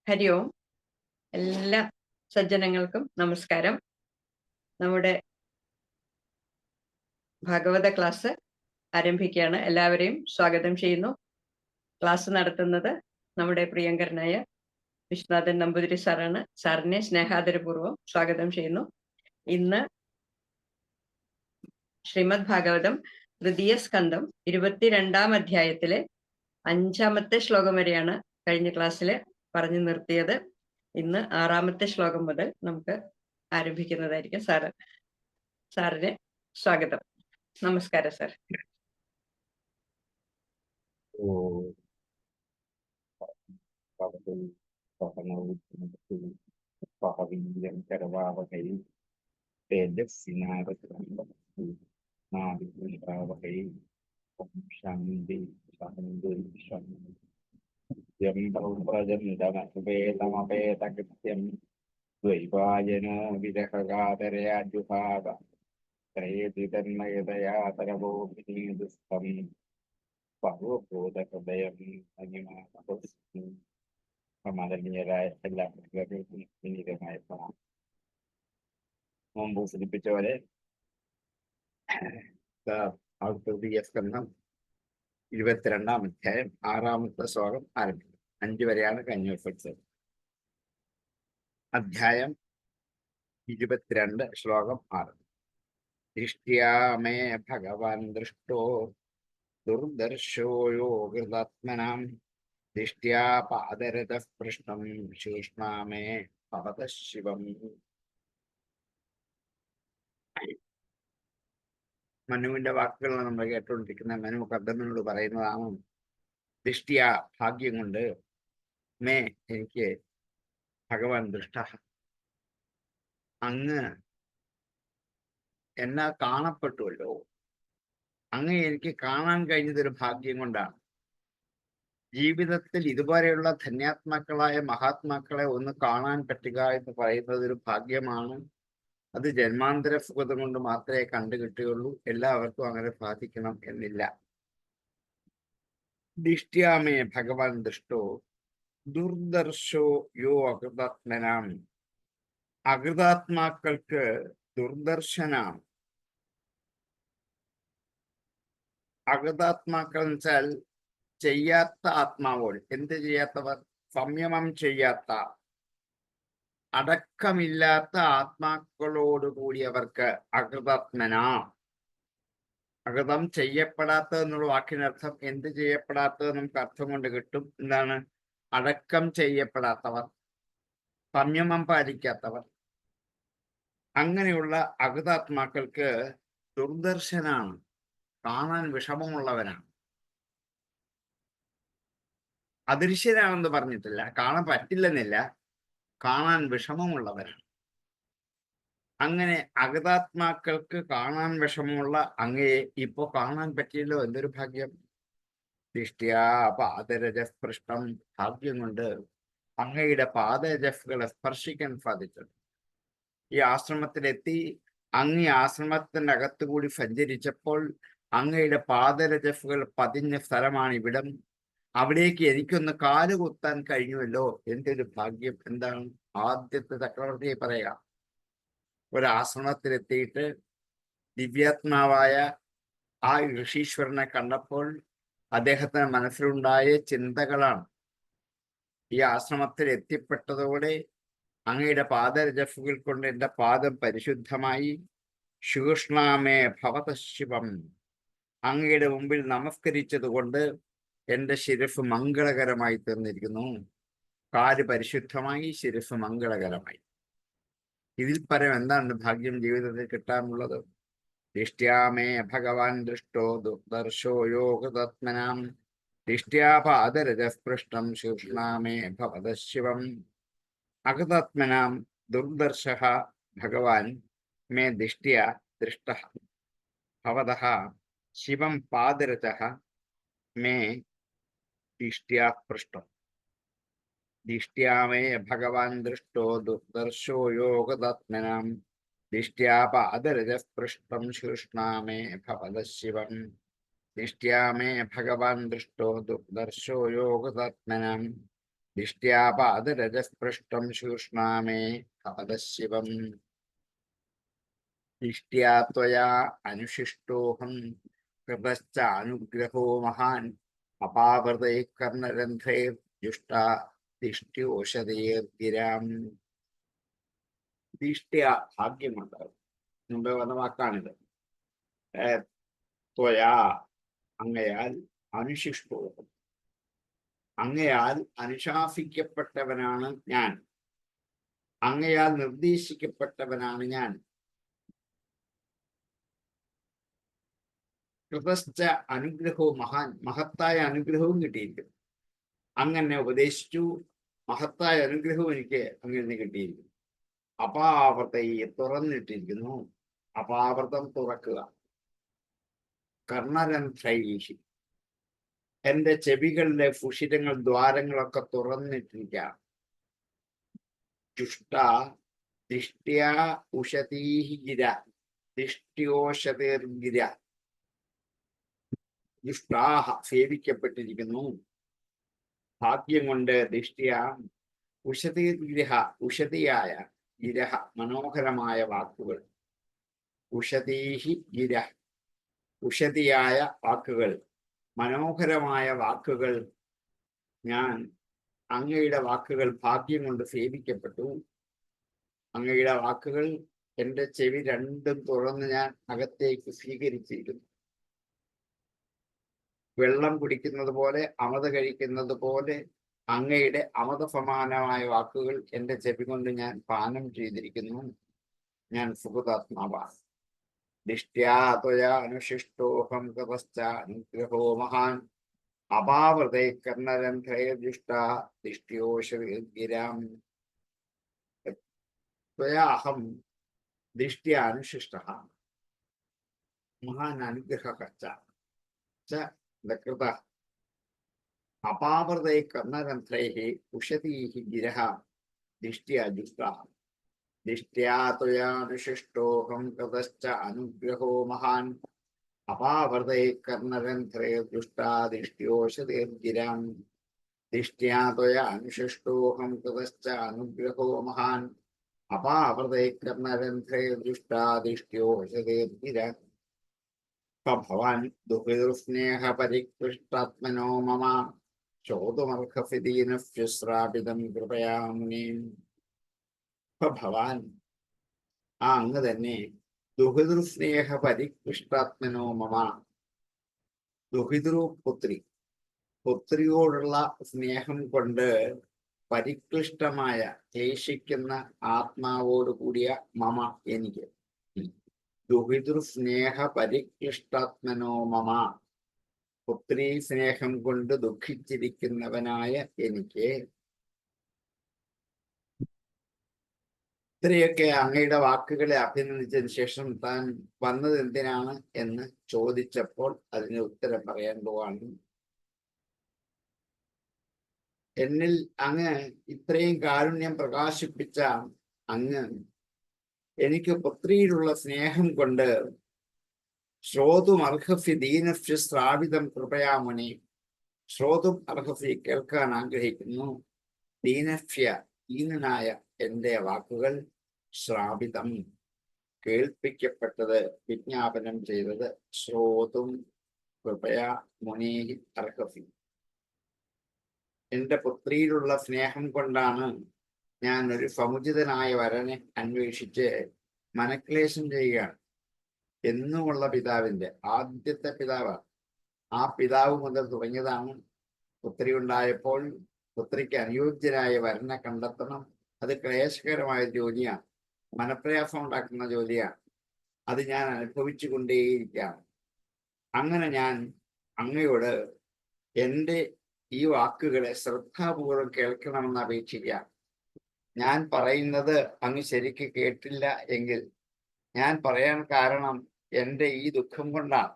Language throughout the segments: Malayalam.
ഹരി ഓം. എല്ലാ സജ്ജനങ്ങൾക്കും നമസ്കാരം. നമ്മുടെ ഭാഗവത ക്ലാസ് ആരംഭിക്കുകയാണ്. എല്ലാവരെയും സ്വാഗതം ചെയ്യുന്നു. ക്ലാസ് നടത്തുന്നത് നമ്മുടെ പ്രിയങ്കരനായ വിശ്വനാഥൻ നമ്പൂതിരി സാറാണ്. സാറിനെ സ്നേഹാദരപൂർവ്വം സ്വാഗതം ചെയ്യുന്നു. ഇന്ന് ശ്രീമദ് ഭാഗവതം തൃതീയ സ്കന്ധം 22-ാം അധ്യായത്തിലെ 5-ാമത്തെ ശ്ലോകം വരെയാണ് കഴിഞ്ഞ ക്ലാസ്സിൽ പറഞ്ഞു നിർത്തിയത്. ഇന്ന് 6-ാമത്തെ ശ്ലോകം മുതൽ നമുക്ക് ആരംഭിക്കുന്നതായിരിക്കും. സാറിന് സ്വാഗതം. നമസ്കാരം സാർ. ദ്വൈപായനോ വിരഹകാതരയാജുഹാവ ത്രയേതിതന്മയതയാതരവോപിനീദുസ്തം സർവബോധഹൃദയം സമാദരണീയരായ എല്ലാ കുട്ടികൾക്കും വിനീതമായ പ്രണാമം. മുമ്പ് സൂചിപ്പിച്ച പോലെ തൃതീയ സ്കന്ധം 22-ാം അധ്യായം 6-ാമത്തെ ശ്ലോകം ആരംഭിക്കും. 5 വരെയാണ് കഴിഞ്ഞ പഠിച്ചത്. അധ്യായം 22 ശ്ലോകം 6. ദൃഷ്ട്യാ മേ ഭഗവാൻ ദൃഷ്ടോ ദുർദർശോ യോഗൃതാത്മനാം ദൃഷ്ട്യാ പാദരഥഃ പൃഷ്ഠം ശൂഷ്മാമേ ഭവതഃ ശിവം. മനുവിന്റെ വാക്കുകളാണ് നമ്മൾ കേട്ടുകൊണ്ടിരിക്കുന്ന. മനു കർദമനോട് പറയുന്നതാണ്, ദൃഷ്ട്യ ഭാഗ്യം കൊണ്ട്, മേ എനിക്ക് ഭഗവാൻ ദൃഷ്ട, അങ്ങ് എന്നാ കാണപ്പെട്ടുവല്ലോ, അങ്ങ് എനിക്ക് കാണാൻ കഴിഞ്ഞതൊരു ഭാഗ്യം കൊണ്ടാണ്. ജീവിതത്തിൽ ഇതുപോലെയുള്ള ധന്യാത്മാക്കളായ മഹാത്മാക്കളെ ഒന്ന് കാണാൻ പറ്റുക എന്ന് പറയുന്നത് ഒരു ഭാഗ്യമാണ്. അത് ജന്മാന്തര സുഖം കൊണ്ട് മാത്രമേ കണ്ടു കിട്ടുകയുള്ളൂ. എല്ലാവർക്കും അങ്ങനെ സാധിക്കണം എന്നില്ല. ദിഷ്ട്യാമേ ഭഗവാൻ ദൃഷ്ടോ ദുർദർശോ യോ അകൃതാത്മനാം. അകൃതാത്മാക്കൾക്ക് ദുർദർശനാണ്. അകൃതാത്മാക്കൾ എന്ന് വെച്ചാൽ ചെയ്യാത്ത ആത്മാവോട്. എന്ത് ചെയ്യാത്തവർ? സംയമം ചെയ്യാത്ത, അടക്കമില്ലാത്ത ആത്മാക്കളോട് കൂടിയവർക്ക് അകൃതാത്മന. അകൃതം ചെയ്യപ്പെടാത്തത് എന്നുള്ള വാക്കിനർത്ഥം എന്ത് ചെയ്യപ്പെടാത്തത് നമുക്ക് അർത്ഥം കൊണ്ട് കിട്ടും. എന്താണ്? അടക്കം ചെയ്യപ്പെടാത്തവർ, സംയമം പാലിക്കാത്തവർ. അങ്ങനെയുള്ള അകൃതാത്മാക്കൾക്ക് ദുർദർശനാണ്, കാണാൻ വിഷമമുള്ളവനാണ്. അദൃശ്യനാണെന്ന് പറഞ്ഞിട്ടില്ല, കാണാൻ പറ്റില്ലെന്നില്ല, കാണാൻ വിഷമമുള്ളവരാണ്. അങ്ങനെ അകൃതാത്മാക്കൾക്ക് കാണാൻ വിഷമമുള്ള അങ്ങയെ ഇപ്പോ കാണാൻ പറ്റിയല്ലോ, എന്തൊരു ഭാഗ്യം. ദൃഷ്ട്യാ പാദരജസ്പൃഷ്ടം. ഭാഗ്യം കൊണ്ട് അങ്ങയുടെ പാദരജകളെ സ്പർശിക്കാൻ സാധിച്ചു. ഈ ആശ്രമത്തിലെത്തി അങ്ങ് ആശ്രമത്തിന്റെ അകത്തുകൂടി സഞ്ചരിച്ചപ്പോൾ അങ്ങയുടെ പാദരജകൾ പതിഞ്ഞ സ്ഥലമാണ് ഇവിടം. അവിടേക്ക് എനിക്കൊന്ന് കാലുകുത്താൻ കഴിഞ്ഞുവല്ലോ, എന്തൊരു ഭാഗ്യം. എന്താണ്? ആദ്യത്തെ ചക്രവർത്തിയെ പറയാം. ഒരാശ്രമത്തിലെത്തിയിട്ട് ദിവ്യാത്മാവായ ആ ഋഷീശ്വരനെ കണ്ടപ്പോൾ അദ്ദേഹത്തിന് മനസ്സിലുണ്ടായ ചിന്തകളാണ്. ഈ ആശ്രമത്തിൽ എത്തിപ്പെട്ടതോടെ അങ്ങയുടെ പാദരജകൾ കൊണ്ട് എൻ്റെ പാദം പരിശുദ്ധമായി. ശൂഷ്ണാമേ ഭവതഃ ശിവം. അങ്ങയുടെ മുമ്പിൽ നമസ്കരിച്ചത് കൊണ്ട് എൻ്റെ ശിരസ് മംഗളകരമായി തീർന്നിരിക്കുന്നു. കാല് പരിശുദ്ധമായി, ശിരസ് മംഗളകരമായി. ഇതിൽ പരം എന്താണ് ഭാഗ്യം ജീവിതത്തിൽ കിട്ടാനുള്ളത്? ദിഷ്ട്യാമേ ഭഗവാൻ ദൃഷ്ടോ ദുർദർശോ യോഗതത്മനാം ദിഷ്ട്യാ പാദരജസ്പൃഷ്ടം ശൂഷ്ണാമേ ഭവതഃ ശിവം. അകൃതാത്മനാം ദുർദർശഃ ഭഗവാൻ മേ ദിഷ്ട്യ ദൃഷ്ടഃ ഭവതഃ ശിവം പാദരജഃ മേ ദിഷ്ട്യാ പൃഷ്ടം. ദിഷ്ട്യാമേ ഭഗവാൻ ദൃഷ്ടോ ദുർദർശോ യോഗതാത്മനാം ദിഷ്ട്യാ പാദരജസ്പൃഷ്ടം ശൂഷ്ണാമേ ഭവതഃ ശിവം. ദിഷ്ട്യാമേ ഭഗവാൻ ദൃഷ്ടോ ദുർദർശോ യോഗതാത്മനാം ദിഷ്ട്യാപാദരജസ്പൃഷ്ടം ശൂഷ്ണാമേ ഭവതശിവം ദിഷ്ട്യാ ത്വയാ അനുശിഷ്ടോഹം കൃതശ്ച അനുഗ്രഹോ മഹാൻ അപാവൃതൈ കർണരന്ധ്രൈർജുഷ്ടാ ദിഷ്ട്യോഷധീർഗിരാം. ദിഷ്ട്യ ഭാഗ്യമുണ്ടാകും. മുമ്പേ വന്ന വാക്കാണിത്. ത്വയാ അങ്ങയാൽ അനുശിഷ്ടോഹം അങ്ങയാൽ അനുശാസിക്കപ്പെട്ടവനാണ് ഞാൻ, അങ്ങയാൽ നിർദ്ദേശിക്കപ്പെട്ടവനാണ് ഞാൻ. കൃതശ്ച അനുഗ്രഹവും മഹാൻ മഹത്തായ അനുഗ്രഹവും കിട്ടിയിരിക്കുന്നു. അങ്ങനെ ഉപദേശിച്ചു, മഹത്തായ അനുഗ്രഹവും എനിക്ക് അങ്ങനെ കിട്ടിയിരിക്കുന്നു. അപാവൃതയെ തുറന്നിട്ടിരിക്കുന്നു. അപാവൃതം തുറക്കുക. കർണരന്ധ്രൈഹി എന്റെ ചെവികളിലെ സുഷിരങ്ങൾ ദ്വാരങ്ങളൊക്കെ തുറന്നിട്ടിരിക്കാം. ചുഷ്ട ദിഷ്ട്യാ ഉഷതീഹി ഗിര ദിഷ്ട്യോഷതീർഗിര ദുഷ്ടാഹ സേവിക്കപ്പെട്ടിരിക്കുന്നു. ഭാഗ്യം കൊണ്ട് ദിഷ്ട്യ ഉഷതീർഗിരഹ ഉഷതിയായ ഗിരഹ മനോഹരമായ വാക്കുകൾ. ഉഷതീഹി ഗിര ഉഷതിയായ വാക്കുകൾ, മനോഹരമായ വാക്കുകൾ. ഞാൻ അങ്ങയുടെ വാക്കുകൾ ഭാഗ്യം കൊണ്ട് സേവിക്കപ്പെട്ടു. അങ്ങയുടെ വാക്കുകൾ എൻ്റെ ചെവി രണ്ടും തുറന്ന് ഞാൻ അകത്തേക്ക് സ്വീകരിച്ചിരിക്കുന്നു. വെള്ളം കുടിക്കുന്നത് പോലെ, അമൃത കഴിക്കുന്നത് പോലെ അങ്ങയുടെ അമൃത സമാനമായ വാക്കുകൾ എൻ്റെ ചെവി കൊണ്ട് ഞാൻ പാനം ചെയ്തിരിക്കുന്നു. ഞാൻ സുഹൃതാത്മാവാണ്. ദിഷ്ട്യാ ത്വയാ അനുശിഷ്ടോഹം തപശ്ച അനുഗ്രഹോ മഹാൻ അപാവൃതൈ കർണരന്ധ്രൈർജുഷ്ടാ ദിഷ്ട്യോഷധീർഗിരാം. ത്വയാ അഹം ദിഷ്ട്യാ അനുശിഷ്ടഃ മഹാൻ അനുഗ്രഹഃ ച കൃതഃ അപാവൃതൈ കർണരന്ധ്രൈഃ ഉഷതീഃ ഗിരഃ ദിഷ്ട്യാ ജുഷ്ടാഃ. ദിഷ്ട്യാ ത്വയാ അനുശിഷ്ടോഹം കൃതശ്ച അനുഗ്രഹോ മഹാൻ അപാവൃതൈ കർണരന്ധ്രൈർജുഷ്ടാ ദിഷ്ട്യോഷധീർഗിരാം. ദിഷ്ട്യാ ത്വയാ അനുശിഷ്ടോഹം കൃതശ്ച അനുഗ്രഹോ മഹാൻ അപാവൃതൈ കർണരന്ധ്രൈർജുഷ്ടാ ദിഷ്ട്യോഷധീർഗിരാം. ഭവാൻ ദുഹിതൃസ്നേഹ പരികൃഷ്ടാത്മനോ മമ ചോതുമർഹസി ദീനശ്രാപിതം കൃപയാ മുനീം. ഭവാൻ ആ അങ്ങ് തന്നെ ദുഹിതൃസ്നേഹ പരികൃഷ്ടാത്മനോ മമ. ദുഹിതൃ പുത്രി, പുത്രിയോടുള്ള സ്നേഹം കൊണ്ട് പരിക്ലിഷ്ടമായ ശേഷിക്കുന്ന ആത്മാവോട് കൂടിയ മമ എനിക്ക്. ദുഹിതൃസ്നേഹ പരിക്ലിഷ്ടാത്മനോ മമ, പുത്രീ സ്നേഹം കൊണ്ട് ദുഃഖിച്ചിരിക്കുന്നവനായ എനിക്ക്. ഇത്രയൊക്കെ അങ്ങയുടെ വാക്കുകളെ അഭിനന്ദിച്ചതിന് ശേഷം താൻ വന്നത് എന്തിനാണ് എന്ന് ചോദിച്ചപ്പോൾ അതിന് ഉത്തരം പറയാൻ പോവാണ്. എന്നിൽ അങ്ങ് ഇത്രയും കാരുണ്യം പ്രകാശിപ്പിച്ച അങ്ങ് എനിക്ക് പുത്രിയിലുള്ള സ്നേഹം കൊണ്ട് ശ്രോതും അർഹസി ദീനസ്യ ശ്രാവിതം കൃപയാമുനി. ശ്രോതും അർഹസി കേൾക്കാൻ ആഗ്രഹിക്കുന്നു. ദീനസ്യ ദീനനായ എൻ്റെ വാക്കുകൾ ശ്രാവിതം കേൾപ്പിക്കപ്പെട്ടത്, വിജ്ഞാപനം ചെയ്തത്. ശ്രോതും കൃപയാ മുനി അർഹസി. എൻ്റെ പുത്രിയിലുള്ള സ്നേഹം കൊണ്ടാണ് ഞാൻ ഒരു സമുചിതനായ വരനെ അന്വേഷിച്ച് മനക്ലേശം ചെയ്യുകയാണ്. എന്നുമുള്ള പിതാവിൻ്റെ ആദ്യത്തെ പിതാവാണ്. ആ പിതാവ് മുതൽ തുടങ്ങിയതാണ്. പുത്രി ഉണ്ടായപ്പോൾ പുത്രിക്ക് അനുയോജ്യനായ വരനെ കണ്ടെത്തണം. അത് ക്ലേശകരമായ ജോലിയാണ്, മനപ്രയാസം ഉണ്ടാക്കുന്ന ജോലിയാണ്. അത് ഞാൻ അനുഭവിച്ചു കൊണ്ടേയിരിക്കുകയാണ്. അങ്ങനെ ഞാൻ അങ്ങയോട് എൻ്റെ ഈ വാക്കുകളെ ശ്രദ്ധാപൂർവം കേൾക്കണമെന്ന് അപേക്ഷിക്കാം. ഞാൻ പറയുന്നത് അങ്ങ് ശരിക്ക് കേട്ടില്ല എങ്കിൽ ഞാൻ പറയാൻ കാരണം എൻ്റെ ഈ ദുഃഖം കൊണ്ടാണ്.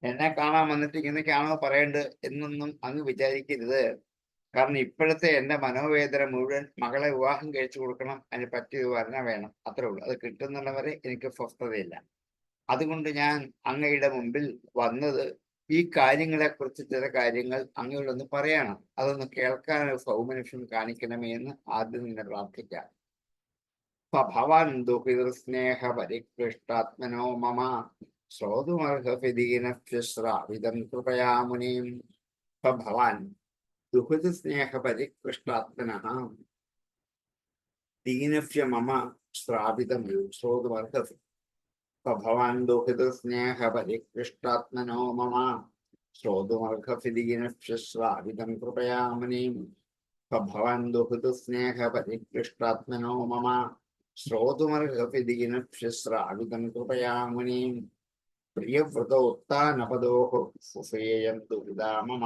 എന്നെ കാണാൻ വന്നിട്ട് ഇങ്ങനെയൊക്കെയാണോ പറയേണ്ടത് എന്നൊന്നും അങ്ങ് വിചാരിക്കരുത്. കാരണം ഇപ്പോഴത്തെ എൻ്റെ മനോവേദന മുഴുവൻ മകളെ വിവാഹം കഴിച്ചു കൊടുക്കണം, അതിന് പറ്റിയ വരണ വേണം, അത്രേ ഉള്ളൂ. അത് കിട്ടുന്നുള്ളവരെ എനിക്ക് സ്വസ്ഥതയില്ല. അതുകൊണ്ട് ഞാൻ അങ്ങയുടെ മുമ്പിൽ വന്നത് ഈ കാര്യങ്ങളെക്കുറിച്ച് ചില കാര്യങ്ങൾ അങ്ങയോടൊന്ന് പറയണം. അതൊന്ന് കേൾക്കാൻ ഒരു സൗമനുഷ്യം കാണിക്കണമേ എന്ന് ആദ്യം നിന്നെ പ്രാർത്ഥിക്കാം. ഭവാൻ ദുഃഖിതസ്നേഹ പരികൃഷ്ടാത്മനോ മമ ശ്രോതുമർഹവിദീനശ്രാവിതം കൃപയാ മുനിം. ഭവാൻ ദുഃഖിതസ്നേഹ പരികൃഷ്ടാത്മനഃ ദീനഭ്യ മമ ശ്രാവിതം ശ്രോതുമർഹസി. ഭവാൻ ദുഃഖിതസ്നേഹ പരികൃഷ്ടാത്മനോ മമ ശ്രോതുമർഹവിദീനശ്രാവിതം കൃപയാ മുനിം. ഭവാൻ ദുഃഖിതസ്നേഹ പരികൃഷ്ടാത്മനോ മമ ശ്രോതുമർഹവിദീനശ്രാവിതം കൃപയാ മുനിം. പ്രിയവ്രതോത്താനപദോഃ സുസേയം ദുരിതാ മമ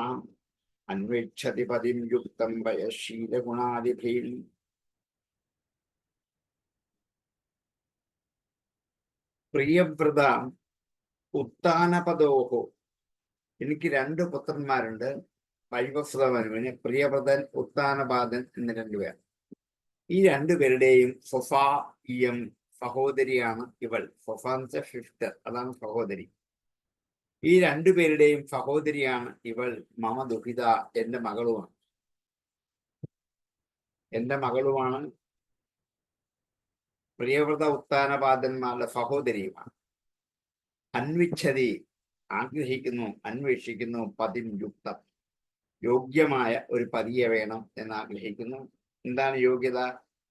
അന്വേക്ഷതി പതിം യുക്തം വയശീലഗുണാദിഭിः. പ്രിയവ്രത ഉത്താനപദോഃ. എനിക്ക് 2 പുത്രന്മാരുണ്ട്. വൈവസ്വതമനുവിന് പ്രിയവ്രതൻ, ഉത്താനപാദൻ എന്ന് 2 പേർ. ഈ 2 പേരുടെയും ഫൊഫായിയം സഹോദരിയാണ് ഇവൾ. ഫൊഫാൻസ് ഫിഫ്ത്ത്, അതാണ് സഹോദരി. ഈ 2 പേരുടെയും സഹോദരിയാണ് ഇവൾ. മമ ദുഹിത, എന്റെ മകളുമാണ്. എന്റെ മകളുമാണ്. പ്രിയവ്രത ഉത്താനപാദന്മാരുടെ സഹോദരിയുമാണ്. അന്വിച്ഛതി, ആഗ്രഹിക്കുന്നു, അന്വേഷിക്കുന്നു. പതിം യുക്തം, യോഗ്യമായ ഒരു പതിയെ വേണം എന്ന് ആഗ്രഹിക്കുന്നു. എന്താണ് യോഗ്യത?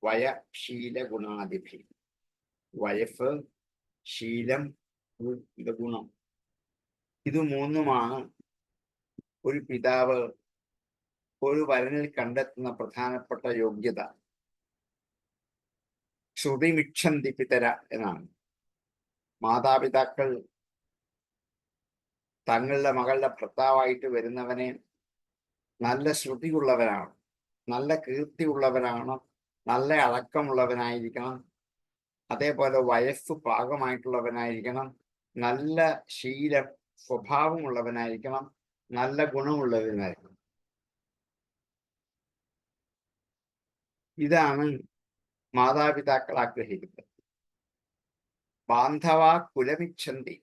വയശീല ഗുണാദിഭി. വയഫ്, ശീലം, ഗുണം, ഇത് 3മാണ് ഒരു പിതാവ് ഒരു വരനിൽ കണ്ടെത്തുന്ന പ്രധാനപ്പെട്ട യോഗ്യത. ശ്രുതിമിച്ഛന്തി പിതര എന്നാണ്. മാതാപിതാക്കൾ തങ്ങളുടെ മകളുടെ ഭർത്താവായിട്ട് വരുന്നവനെ നല്ല ശ്രുതിയുള്ളവനാണ്, നല്ല കീർത്തിയുള്ളവനാണ്, നല്ല അടക്കമുള്ളവനായിരിക്കണം, അതേപോലെ വയസ്സ് പാകമായിട്ടുള്ളവനായിരിക്കണം, നല്ല ശീലം സ്വഭാവമുള്ളവനായിരിക്കണം, നല്ല ഗുണമുള്ളവനായിരിക്കണം. ഇതാണ് മാതാപിതാക്കൾ ആഗ്രഹിക്കുന്നത്. ബാന്ധവ കുലമിച്ഛന്തി.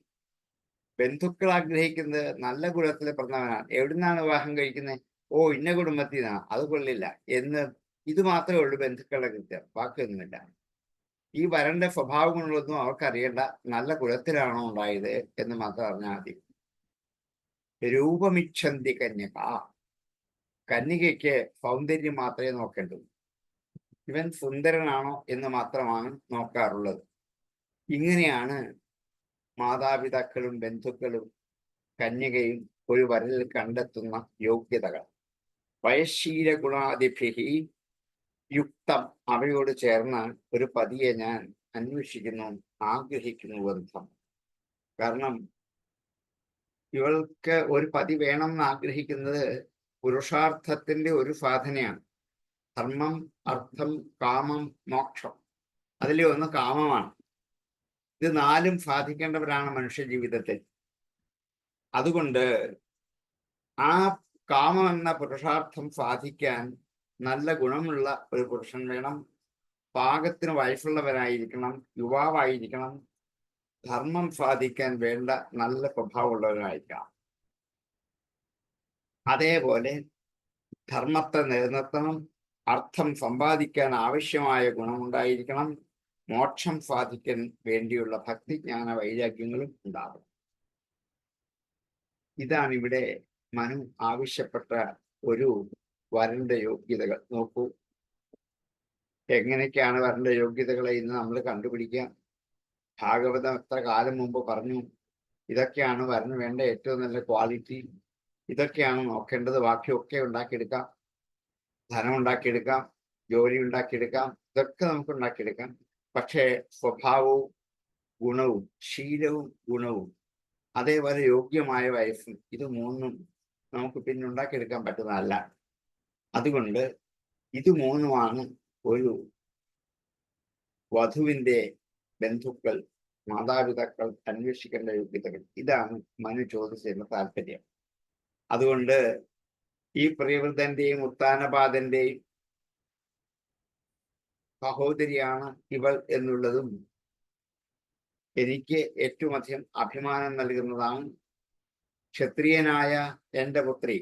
ബന്ധുക്കൾ ആഗ്രഹിക്കുന്നത് നല്ല കുലത്തിൽ പിറന്നവനാണ്. എവിടുന്നാണ് വിവാഹം കഴിക്കുന്നത്? ഓ, ഇന്ന കുടുംബത്തിൽ നിന്നാണ്, അത് കൊള്ളില്ല എന്ന്. ഇത് മാത്രമേ ഉള്ളൂ ബന്ധുക്കളുടെ കൃത്യം, ബാക്കിയൊന്നുമില്ല. ഈ വരന്റെ സ്വഭാവം കൊണ്ടൊന്നും അവർക്കറിയേണ്ട, നല്ല കുലത്തിലാണോ ഉണ്ടായത് എന്ന് മാത്രം അറിഞ്ഞാൽ മതി. രൂപമിച്ഛന്തി കന്യക. കന്യകയ്ക്ക് സൗന്ദര്യം മാത്രമേ നോക്കേണ്ടൂ. ഇവൻ സുന്ദരനാണോ എന്ന് മാത്രമാണ് നോക്കാറുള്ളത്. ഇങ്ങനെയാണ് മാതാപിതാക്കളും ബന്ധുക്കളും കന്യകയും ഒരു വരനിൽ കണ്ടെത്തുന്ന യോഗ്യതകൾ. വയശീല ഗുണാദിഭിഹി യുക്തം. അവയോട് ചേർന്ന് ഒരു പതിയെ ഞാൻ അന്വേഷിക്കുന്നു, ആഗ്രഹിക്കുന്നു ബന്ധം. കാരണം ഇവൾക്ക് ഒരു പതി വേണമെന്ന് ആഗ്രഹിക്കുന്നത് പുരുഷാർത്ഥത്തിന്റെ ഒരു സാധനയാണ്. ധർമ്മം, അർത്ഥം, കാമം, മോക്ഷം. അതിലെ ഒന്ന് കാമമാണ്. ഇത് 4ഉം സാധിക്കേണ്ടവരാണ് മനുഷ്യ ജീവിതത്തിൽ. അതുകൊണ്ട് ആ കാമം എന്ന പുരുഷാർത്ഥം സാധിക്കാൻ നല്ല ഗുണമുള്ള ഒരു പുരുഷൻ വേണം. പാകത്തിന് വയസ്സുള്ളവനായിരിക്കണം, യുവാവായിരിക്കണം. ധർമ്മം സാധിക്കാൻ വേണ്ട നല്ല സ്വഭാവമുള്ളവനായിരിക്കണം. അതേപോലെ ധർമ്മത്തെ നിലനിർത്തണം. അർത്ഥം സമ്പാദിക്കാൻ ആവശ്യമായ ഗുണമുണ്ടായിരിക്കണം. മോക്ഷം സാധിക്കാൻ വേണ്ടിയുള്ള ഭക്തിജ്ഞാന വൈരാഗ്യങ്ങളും ഉണ്ടാകും. ഇതാണ് ഇവിടെ മനു ആവശ്യപ്പെട്ട ഒരു വരന്റെ യോഗ്യതകൾ. നോക്കൂ, എങ്ങനെയൊക്കെയാണ് വരന്റെ യോഗ്യതകളെ ഇന്ന് നമ്മൾ കണ്ടുപിടിക്കുക. ഭാഗവതം എത്ര കാലം മുമ്പ് പറഞ്ഞു, ഇതൊക്കെയാണ് വരന് വേണ്ട ഏറ്റവും നല്ല ക്വാളിറ്റി, ഇതൊക്കെയാണ് നോക്കേണ്ടത്. ബാക്കിയൊക്കെ ഉണ്ടാക്കിയെടുക്കാം. ധനം ഉണ്ടാക്കിയെടുക്കാം, ജോലി ഉണ്ടാക്കിയെടുക്കാം, ഇതൊക്കെ നമുക്ക് ഉണ്ടാക്കിയെടുക്കാം. പക്ഷേ സ്വഭാവവും ഗുണവും, ശീലവും ഗുണവും, അതേപോലെ യോഗ്യമായ വയസ്സും, ഇത് 3ഉം നമുക്ക് പിന്നെ ഉണ്ടാക്കിയെടുക്കാൻ പറ്റുന്നതല്ല. അതുകൊണ്ട് ഇത് 3ഉമാണ് ഒരു വധുവിന്റെ ബന്ധുക്കൾ, മാതാപിതാക്കൾ അന്വേഷിക്കേണ്ട യോഗ്യതകൾ. ഇതാണ് മനു ചോദിച്ചതിന്റെ താല്പര്യം. അതുകൊണ്ട് ഈ പ്രിയവൃതന്റെയും ഉത്താനപാദന്റെയും സഹോദരിയാണ് ഇവൾ എന്നുള്ളതും എനിക്ക് ഏറ്റവും അധികം അഭിമാനം നൽകുന്നതാണ്. ക്ഷത്രിയനായ എന്റെ പുത്രി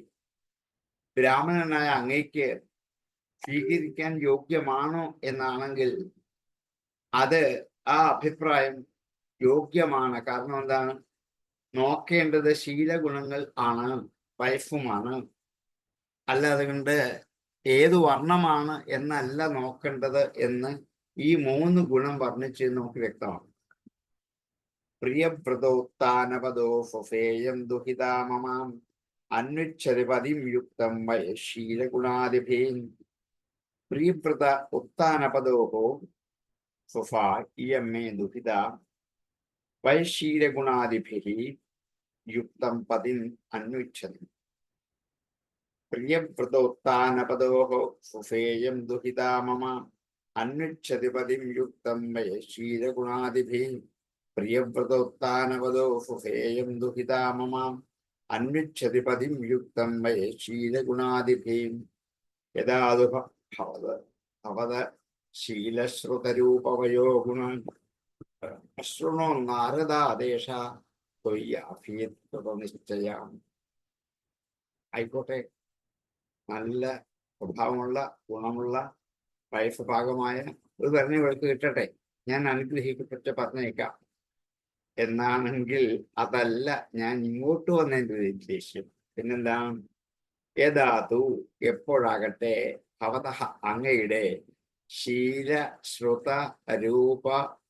ബ്രാഹ്മണനായ അങ്ങയ്ക്ക് സ്വീകരിക്കാൻ യോഗ്യമാണോ എന്നാണെങ്കിൽ അത് ആ അഭിപ്രായം യോഗ്യമാണ്. കാരണം എന്താണ്? നോക്കേണ്ടത് ശീലഗുണങ്ങൾ ആണ്, വൈഫുമാണ്. അല്ലാതെ കൊണ്ട് ഏത് വർണ്ണമാണ് എന്നല്ല നോക്കേണ്ടത് എന്ന് ഈ 3 ഗുണം വർണ്ണിച്ച് നമുക്ക് വ്യക്തമാണ്. പ്രിയവ്രതോത്ഥാനപദോ ഫുഫേയം ദുഹിതാമമാം അന്വിച്ഛതി പതിം യുക്തം ശീലഗുണാദിഭീൻ. പ്രിയവ്രത ഉത്ഥാനപദോഹോ ഫുഫ ഇയം മേ ദുഹിത വൈശീലഗുണാദിഭിः യുക്തം പതിം അന്വിച്ഛതി. പ്രിയവ്രതോത്ഥാനപദോः ഫുഫേയം ദുഹിതാ മമ അന്വിച്ഛതി പതിം യുക്തം വൈശീലഗുണാദിഭിः. പ്രിയവ്രതോത്ഥാനപദോ ഫുഫേയം ദുഹിതാ മമ അന്വിച്ഛതി പതിം യുക്തം വൈശീലഗുണാദിഭിः. യദാതു ഭവത ശീലശ്രുതരൂപവയോ ഗുണം അശ്രുണോ നാരദാദേശ നിശ്ചയം. ആയിക്കോട്ടെ, നല്ല സ്വഭാവമുള്ള ഗുണമുള്ള വൈഫ് ഭാഗമായ ഒരു പറഞ്ഞ ഇവൾക്ക് കിട്ടട്ടെ, ഞാൻ അനുഗ്രഹിക്കപ്പെട്ട പറഞ്ഞേക്കാം എന്നാണെങ്കിൽ അതല്ല ഞാൻ ഇങ്ങോട്ട് വന്നതിൻ്റെ ഒരു ഉദ്ദേശ്യം. പിന്നെന്താണ്? യഥാതു എപ്പോഴാകട്ടെ ഭവത അങ്ങയുടെ ശീല ശ്രുത രൂപ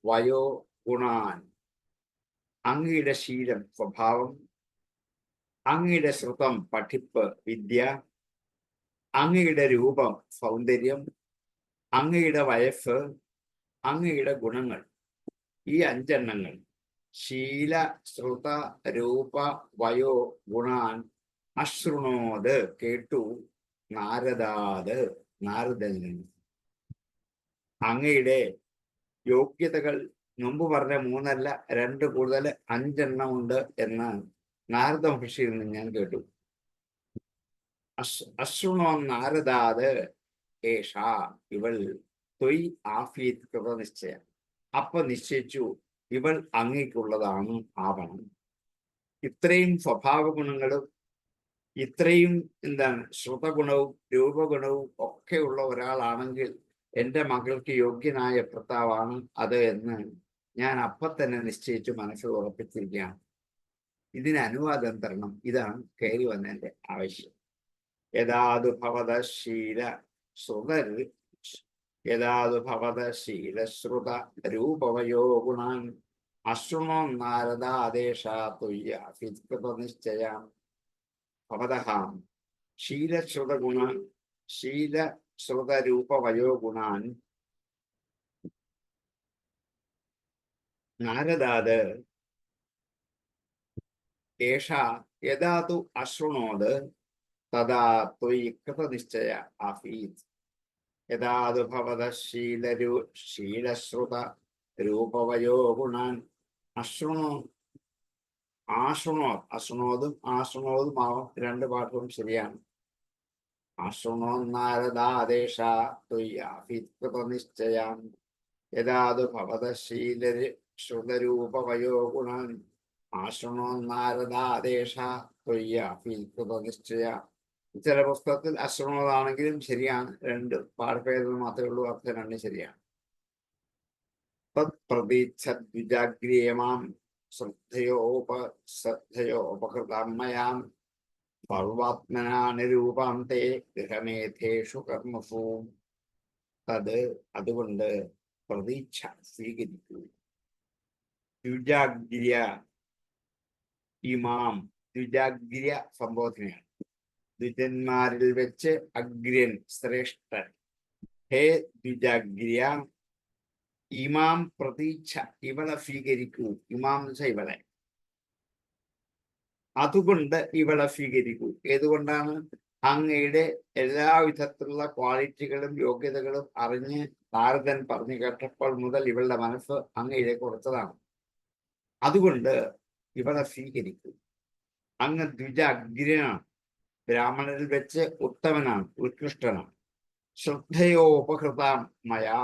വയോ ഗുണാൻ, അങ്ങയുടെ ശീലം സ്വഭാവം, അങ്ങയുടെ ശ്രുതം പഠിപ്പ് വിദ്യ, അങ്ങയുടെ രൂപം സൗന്ദര്യം, അങ്ങയുടെ വയസ്സ്, അങ്ങയുടെ ഗുണങ്ങൾ, ഈ 5 എണ്ണങ്ങൾ ശീല ശ്രുത രൂപ വയോ ഗുണാൻ അശ്രുണോത് കേട്ടു നാരദാത് നാരദനിൽ നിന്ന്. അങ്ങയുടെ യോഗ്യതകൾ മുമ്പ് പറഞ്ഞ 3 അല്ല 2 കൂടുതൽ 5 എണ്ണം ഉണ്ട് എന്ന് നാരദ മഹർഷിയിൽ നിന്ന് ഞാൻ കേട്ടു. അശ്രുണോ നാരദാത് ഏഷ ഇവൾ ത്വയ് ആഫീത് കൃതനിശ്ചയം. അപ്പൊ നിശ്ചയിച്ചു ഇവൾ അങ്ങേക്കുള്ളതാണ് ആവണം. ഇത്രയും സ്വഭാവ ഗുണങ്ങളും ഇത്രയും ശ്രുതഗുണവും രൂപഗുണവും ഒക്കെ ഉള്ള ഒരാളാണെങ്കിൽ എൻ്റെ മകൾക്ക് യോഗ്യനായ ഭർത്താവാണ് അത് എന്ന് ഞാൻ അപ്പം തന്നെ നിശ്ചയിച്ച് മനസ്സിൽ ഉറപ്പിച്ചിരിക്കുകയാണ്. ഇതിന് അനുവാദം തരണം. ഇതാണ് കയറി വന്നതിൻ്റെ ആവശ്യം. യഥാതു ഭവത ശീല ശ്രുത രൂപവയോ ഗുണാൻ അശ്രുണോ നാരദാദേശാതുയ്യ നിശ്ചയം. ഭവതഹാം ശീലശ്രുതരൂപവയോ ഗുണാൻ നാരദാത് ഏഷ യഥാതു അശ്രുണോത് തഥാ ത്വയി കൃതനിശ്ചയ ആഫീത്. യഥാതു ഭവത ശീലശ്രുത രൂപവയോ ഗുണാൻ അശ്രുണോതും ആവം 2 പാഠവും ശരിയാണ്. അശ്രുണോ നാരദാദേശ നിശ്ചയം. യഥാതു ഭവത ശ്രുതരൂപവയോ ഗുണാൻ ആശ്രുണോ നാരദാദേശ നിശ്ചയ. ചില പുസ്തകത്തിൽ അശ്രുണോതാണെങ്കിലും ശരിയാണ്. 2 പാഠഭേദം മാത്രമേ ഉള്ളൂ. അർത്ഥം 2 ശരിയാണ്. തത്പ്രതീച്ഛദ്വിജാഗ്രിയമാം ശ്രദ്ധയോപകൃതമയാം സർവാത്മനാനുരൂപാം തേ ഗൃഹമേധേഷു കർമ്മസു. അതുകൊണ്ട് പ്രതീക്ഷ സ്വീകരിക്കൂ. ദ്വിജാഗ്ര്യ ഇമാം, ദ്വിജാഗ്ര്യ സംബോധനയാണ്. ദ്വിജന്മാരിൽ വെച്ച് അഗ്രൻ ശ്രേഷ്ഠൻ. ഹേ ദ്വിജാഗ്ര്യ ഇമാം പ്രതീക്ഷ, ഇവളെ സ്വീകരിക്കൂ. ഇമാം എന്ന് വെച്ചാൽ ഇവളെ. അതുകൊണ്ട് ഇവളെ സ്വീകരിക്കൂ. ഏതുകൊണ്ടാണ്? അങ്ങയുടെ എല്ലാവിധത്തിലുള്ള ക്വാളിറ്റികളും യോഗ്യതകളും അറിഞ്ഞ് നാരദൻ പറഞ്ഞു കേട്ടപ്പോൾ മുതൽ ഇവളുടെ മനസ്സ് അങ്ങയിലേക്ക് ഉറച്ചതാണ്. അതുകൊണ്ട് ഇവളെ സ്വീകരിക്കൂ. അങ്ങ് ദ്വിജ അഗ്രനാണ്, ബ്രാഹ്മണരിൽ വെച്ച് ഉത്തമനാണ്, ഉത്കൃഷ്ടനാണ്. ശ്രദ്ധയോപഹൃതാം മയാ,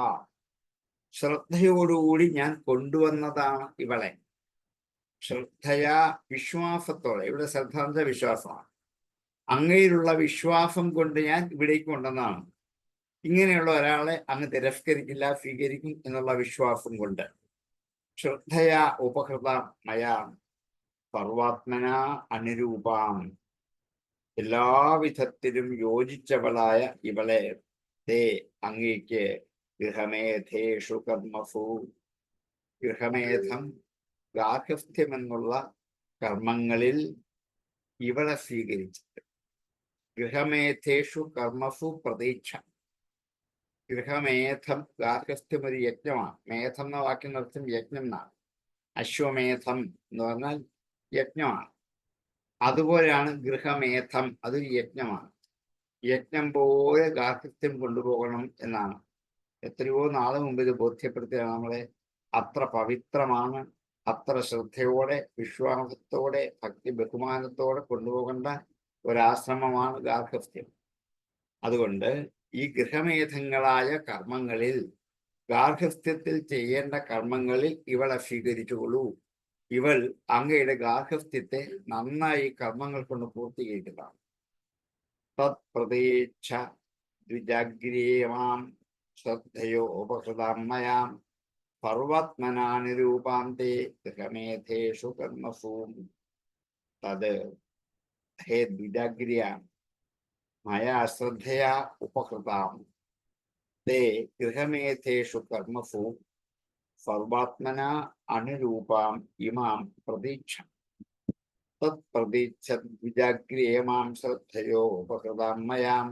ശ്രദ്ധയോടുകൂടി ഞാൻ കൊണ്ടുവന്നതാണ് ഇവളെ. ശ്രദ്ധയാ വിശ്വാസത്തോടെ, ഇവിടെ ശ്രദ്ധ എന്ന വിശ്വാസമാണ്, അങ്ങയിലുള്ള വിശ്വാസം കൊണ്ട് ഞാൻ ഇവിടേക്ക് കൊണ്ടുവന്നാണ്. ഇങ്ങനെയുള്ള ഒരാളെ അങ്ങ് തിരസ്കരിക്കില്ല, സ്വീകരിക്കും എന്നുള്ള വിശ്വാസം കൊണ്ട്. ശ്രദ്ധയാ ഉപകൃത മയാ സർവാത്മന അനുരൂപാം, എല്ലാവിധത്തിലും യോജിച്ചവളായ ഇവളെ തേ അങ്ങേക്ക് ഗൃഹമേധേഷു കർമ്മസു, ഗൃഹമേധം ഗാർഹസ്ഥ്യമെന്നുള്ള കർമ്മങ്ങളിൽ ഇവളെ സ്വീകരിച്ചിട്ട്. ഗൃഹമേധേഷു കർമ്മസു പ്രതീക്ഷ. ഗൃഹമേധം ഗാർഹസ്ഥ്യം ഒരു യജ്ഞമാണ്. മേധം എന്ന വാക്കിനർത്ഥം യജ്ഞം എന്നാണ്. അശ്വമേധം എന്ന് പറഞ്ഞാൽ യജ്ഞമാണ്. അതുപോലെയാണ് ഗൃഹമേധം, അതൊരു യജ്ഞമാണ്. യജ്ഞം പോലെ ഗാർഹസ്ഥ്യം കൊണ്ടുപോകണം എന്നാണ്. എത്രയോ നാളെ മുമ്പ് ഇത് ബോധ്യപ്പെടുത്തിയാണ് നമ്മളെ. അത്ര പവിത്രമാണ്, അത്ര ശ്രദ്ധയോടെ വിശ്വാസത്തോടെ ഭക്തി ബഹുമാനത്തോടെ കൊണ്ടുപോകേണ്ട ഒരാശ്രമമാണ് ഗാർഹസ്ഥ്യം. അതുകൊണ്ട് ഈ ഗൃഹമേധങ്ങളായ കർമ്മങ്ങളിൽ, ഗാർഹസ്ഥ്യത്തിൽ ചെയ്യേണ്ട കർമ്മങ്ങളിൽ ഇവളെ സ്വീകരിച്ചുകൊള്ളൂ. ഇവൾ അങ്ങയുടെ ഗാർഹസ്ഥ്യത്തെ നന്നായി കർമ്മങ്ങൾ കൊണ്ട് പൂർത്തീകരിക്കുന്നതാണ്. തത് പ്രതീക്ഷ ദ്വിജാഗ്രീയമാം ശ്രദ്ധയോ ഉപഹൃതമയാം സർവാത്മനാനുരൂപാന്തേ ഗൃഹമേധേഷു കർമ്മസു. തത് ഹേ ദ്വിജാഗ്രിയ മയാ ശ്രദ്ധയാ ഉപഹൃതാം തേ ഗൃഹമേധേഷു കർമ്മസു സർവാത്മന അനുരൂപാം ഇമാം പ്രതീക്ഷ. തത് പ്രതീക്ഷ ദ്വിജാഗ്രിയമാം ശ്രദ്ധയോ ഉപഹൃതാം മയാം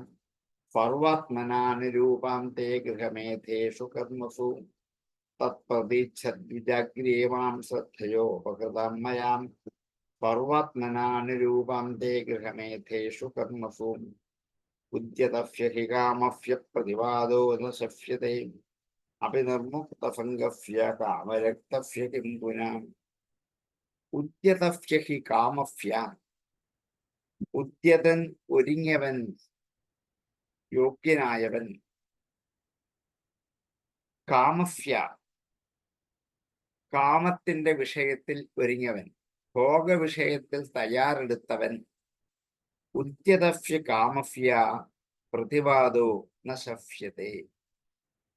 സർവാത്മനാനുരൂപാം തേ ഗൃഹമേധേഷു കർമ്മസു. തത് പ്രതീക്ഷ ദ്വിജാഗ്രിയമാം ശ്രദ്ധയോ ഉപഹൃതാം മയാം സർവാത്മനാനുരൂപാം തേ ഗൃഹമേധേഷു കർമ്മസു. ഉദ്യതസ്യ ഹി കാമസ്യ പ്രതിവാദോ ന ശഫ്യതേ അഭിനിർമുക്തസംഗസ്യ കാമരക്തസ്യ കിം പുനഃ. ഉദ്യതസ്യ ഹി കാമസ്യ, ഉദ്യതൻ ഒരുങ്ങിയവൻ, യോഗ്യനായവൻ. കാമസ്യ, കാമത്തിന്റെ വിഷയത്തിൽ ഒരുങ്ങിയവൻ, ഭോഗവിഷയത്തിൽ തയ്യാറെടുത്തവൻ. ഉദ്യതസ്യ കാമസ്യ പ്രതിവാദോ ന ശഫ്യതേ,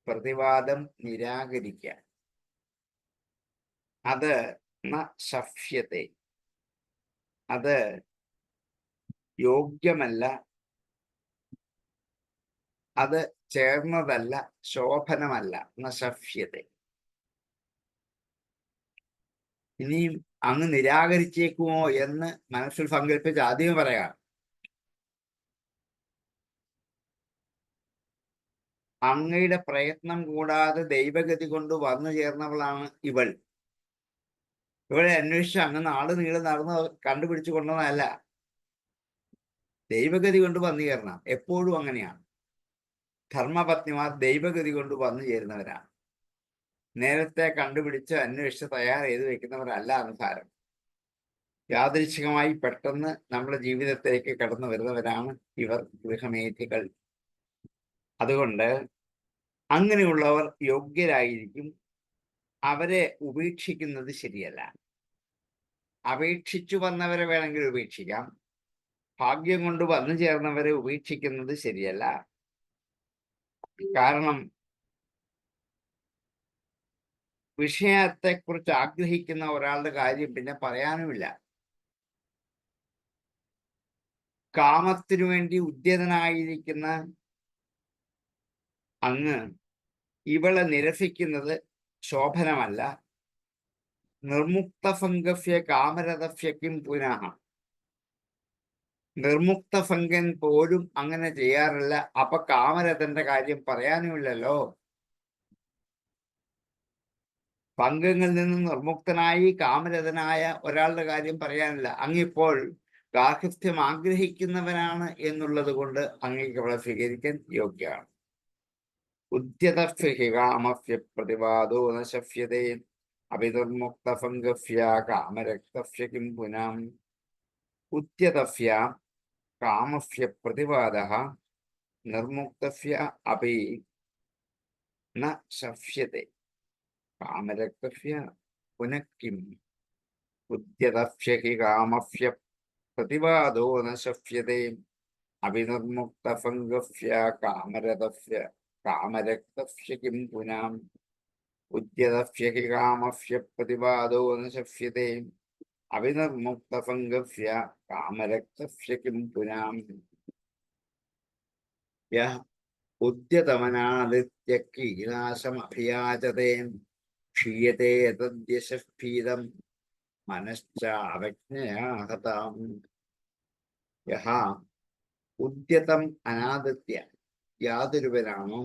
പ്രതിവാദം നിരാകരിക്കുക, അത് ന ശഫ്യതേ, അത് യോഗ്യമല്ല, അത് ചേർന്നതല്ല, ശോഭനമല്ല. ന ശഫ്യതേ. ഇനിയും അങ്ങ് നിരാകരിച്ചേക്കുമോ എന്ന് മനസ്സിൽ സങ്കല്പിച്ച് ആദ്യം പറയാം. അങ്ങയുടെ പ്രയത്നം കൂടാതെ ദൈവഗതി കൊണ്ട് വന്നു ചേർന്നവളാണ് ഇവൾ. ഇവളെ അന്വേഷിച്ച് അങ്ങ് നാട് നീളെ നടന്ന് കണ്ടുപിടിച്ചു കൊണ്ടതല്ല, ദൈവഗതി കൊണ്ട് വന്നു ചേരണം. എപ്പോഴും അങ്ങനെയാണ്. ധർമ്മപത്നിമാർ ദൈവഗതി കൊണ്ട് വന്നു ചേരുന്നവരാണ്. നേരത്തെ കണ്ടുപിടിച്ച് അന്വേഷിച്ച് തയ്യാർ ചെയ്ത് വെക്കുന്നവരല്ല അനുസാരം. യാദൃച്ഛികമായി പെട്ടെന്ന് നമ്മുടെ ജീവിതത്തിലേക്ക് കടന്നു വരുന്നവരാണ് ഇവർ, ഗൃഹമേധികൾ. അതുകൊണ്ട് അങ്ങനെയുള്ളവർ യോഗ്യരായിരിക്കും. അവരെ ഉപേക്ഷിക്കുന്നത് ശരിയല്ല. അപേക്ഷിച്ചു വന്നവരെ വേണമെങ്കിൽ ഉപേക്ഷിക്കാം, ഭാഗ്യം കൊണ്ട് വന്നു ചേർന്നവരെ ഉപേക്ഷിക്കുന്നത് ശരിയല്ല. കാരണം വിഷയത്തെക്കുറിച്ച് ആഗ്രഹിക്കുന്ന ഒരാളുടെ കാര്യം പിന്നെ പറയാനുമില്ല. കാമത്തിനു വേണ്ടി ഉദ്യതനായിരിക്കുന്ന അങ്ങ് ഇവളെ നിരസിക്കുന്നത് ശോഭനമല്ല. നിർമുക്തസംഗസ്യ കാമരഥസ്യക്കും പുനഃ. നിർമുക്തസംഗൻ പോലും അങ്ങനെ ചെയ്യാറില്ല. അപ്പൊ കാമരഥന്റെ കാര്യം പറയാനുമില്ലല്ലോ. പങ്കങ്ങളിൽ നിന്നും നിർമുക്തനായി കാമരഥനായ ഒരാളുടെ കാര്യം പറയാനില്ല. അങ്ങിപ്പോൾ ഗാർഹസ്ഥ്യം ആഗ്രഹിക്കുന്നവനാണ് എന്നുള്ളത് കൊണ്ട് അങ്ങേക്ക് അവളെ സ്വീകരിക്കാൻ യോഗ്യമാണ്. ഉദ്യതസ്യ ഹി കാമസ്യ പ്രതിവാദോ ന ശഫ്യതേ അഭിനിർമുക്തസംഗസ്യ കാമരക്തസ്യ കിം പുനഃ. ഉദ്യതസ്യ കാമസ്യ പ്രതിവാദഃ നിർമുക്തസ്യ അപി ന ശഫ്യതേ കാമരക്തസ്യ പുനഃ കിം. ഉദ്യതഫ്യ ഹി കാമഫ്യ പ്രതിവാദോ ന ശഫ്യതേ അവിനിർമുക്തഫംഗഫ്യ കാമരതഫ്യ കാമരക്തഫ്യ കിം പുനാം ഉദ്യതഫ്യ ഹി കാമഫ്യ പ്രതിവാദോ ന ശഫ്യതേ അവിനിർമുക്തഫംഗഫ്യ കാമരക്തഫ്യ കിം പുനാം യഃ ഉദ്യതമനാദിത്യകീനാശമഭിയാചതേ ക്ഷീയതേ തദ്യശഃ മനശ്ചാവജ്ഞയാ ഹതാം. യഃ ഉദ്യതം അനാദിത്യ, യാതൊരുവനാണോ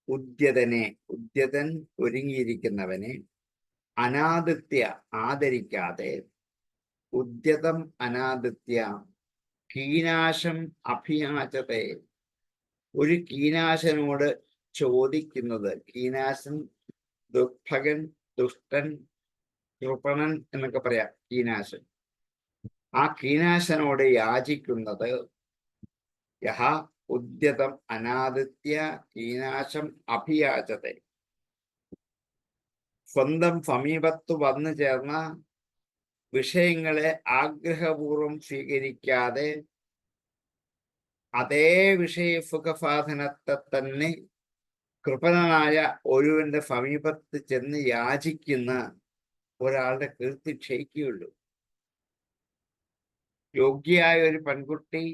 ഉദ്യതനെ, ഉദ്യതൻ ഒരുങ്ങിയിരിക്കുന്നവനെ, അനാദിത്യ ആദരിക്കാതെ, ഉദ്യതം അനാദിത്യ കീനാശം അഭിയാചത്തെ ഒരു കീനാശനോട് ചോദിക്കുന്നത്. കീനാശൻ ദുർഭകൻ, ദുഷ്ടൻ, കൃപണൻ എന്നൊക്കെ പറയാം. കീനാശൻ, ആ കീനാശനോട് യാചിക്കുന്നത്. യഹ ഉദ്യതം അനാദിത്യ കീനാശം അഭിയാചത്തെ, സ്വന്തം സമീപത്ത് വന്നു ചേർന്ന വിഷയങ്ങളെ ആഗ്രഹപൂർവം സ്വീകരിക്കാതെ അതേ വിഷയസുഖസാധനത്തെ തന്നെ കൃപണനായ ഒരുവന്റെ സമീപത്ത് ചെന്ന് യാചിക്കുന്ന ഒരാളുടെ കീർത്തി ക്ഷയിക്കുകയുള്ളൂ. യോഗ്യയായ ഒരു പെൺകുട്ടി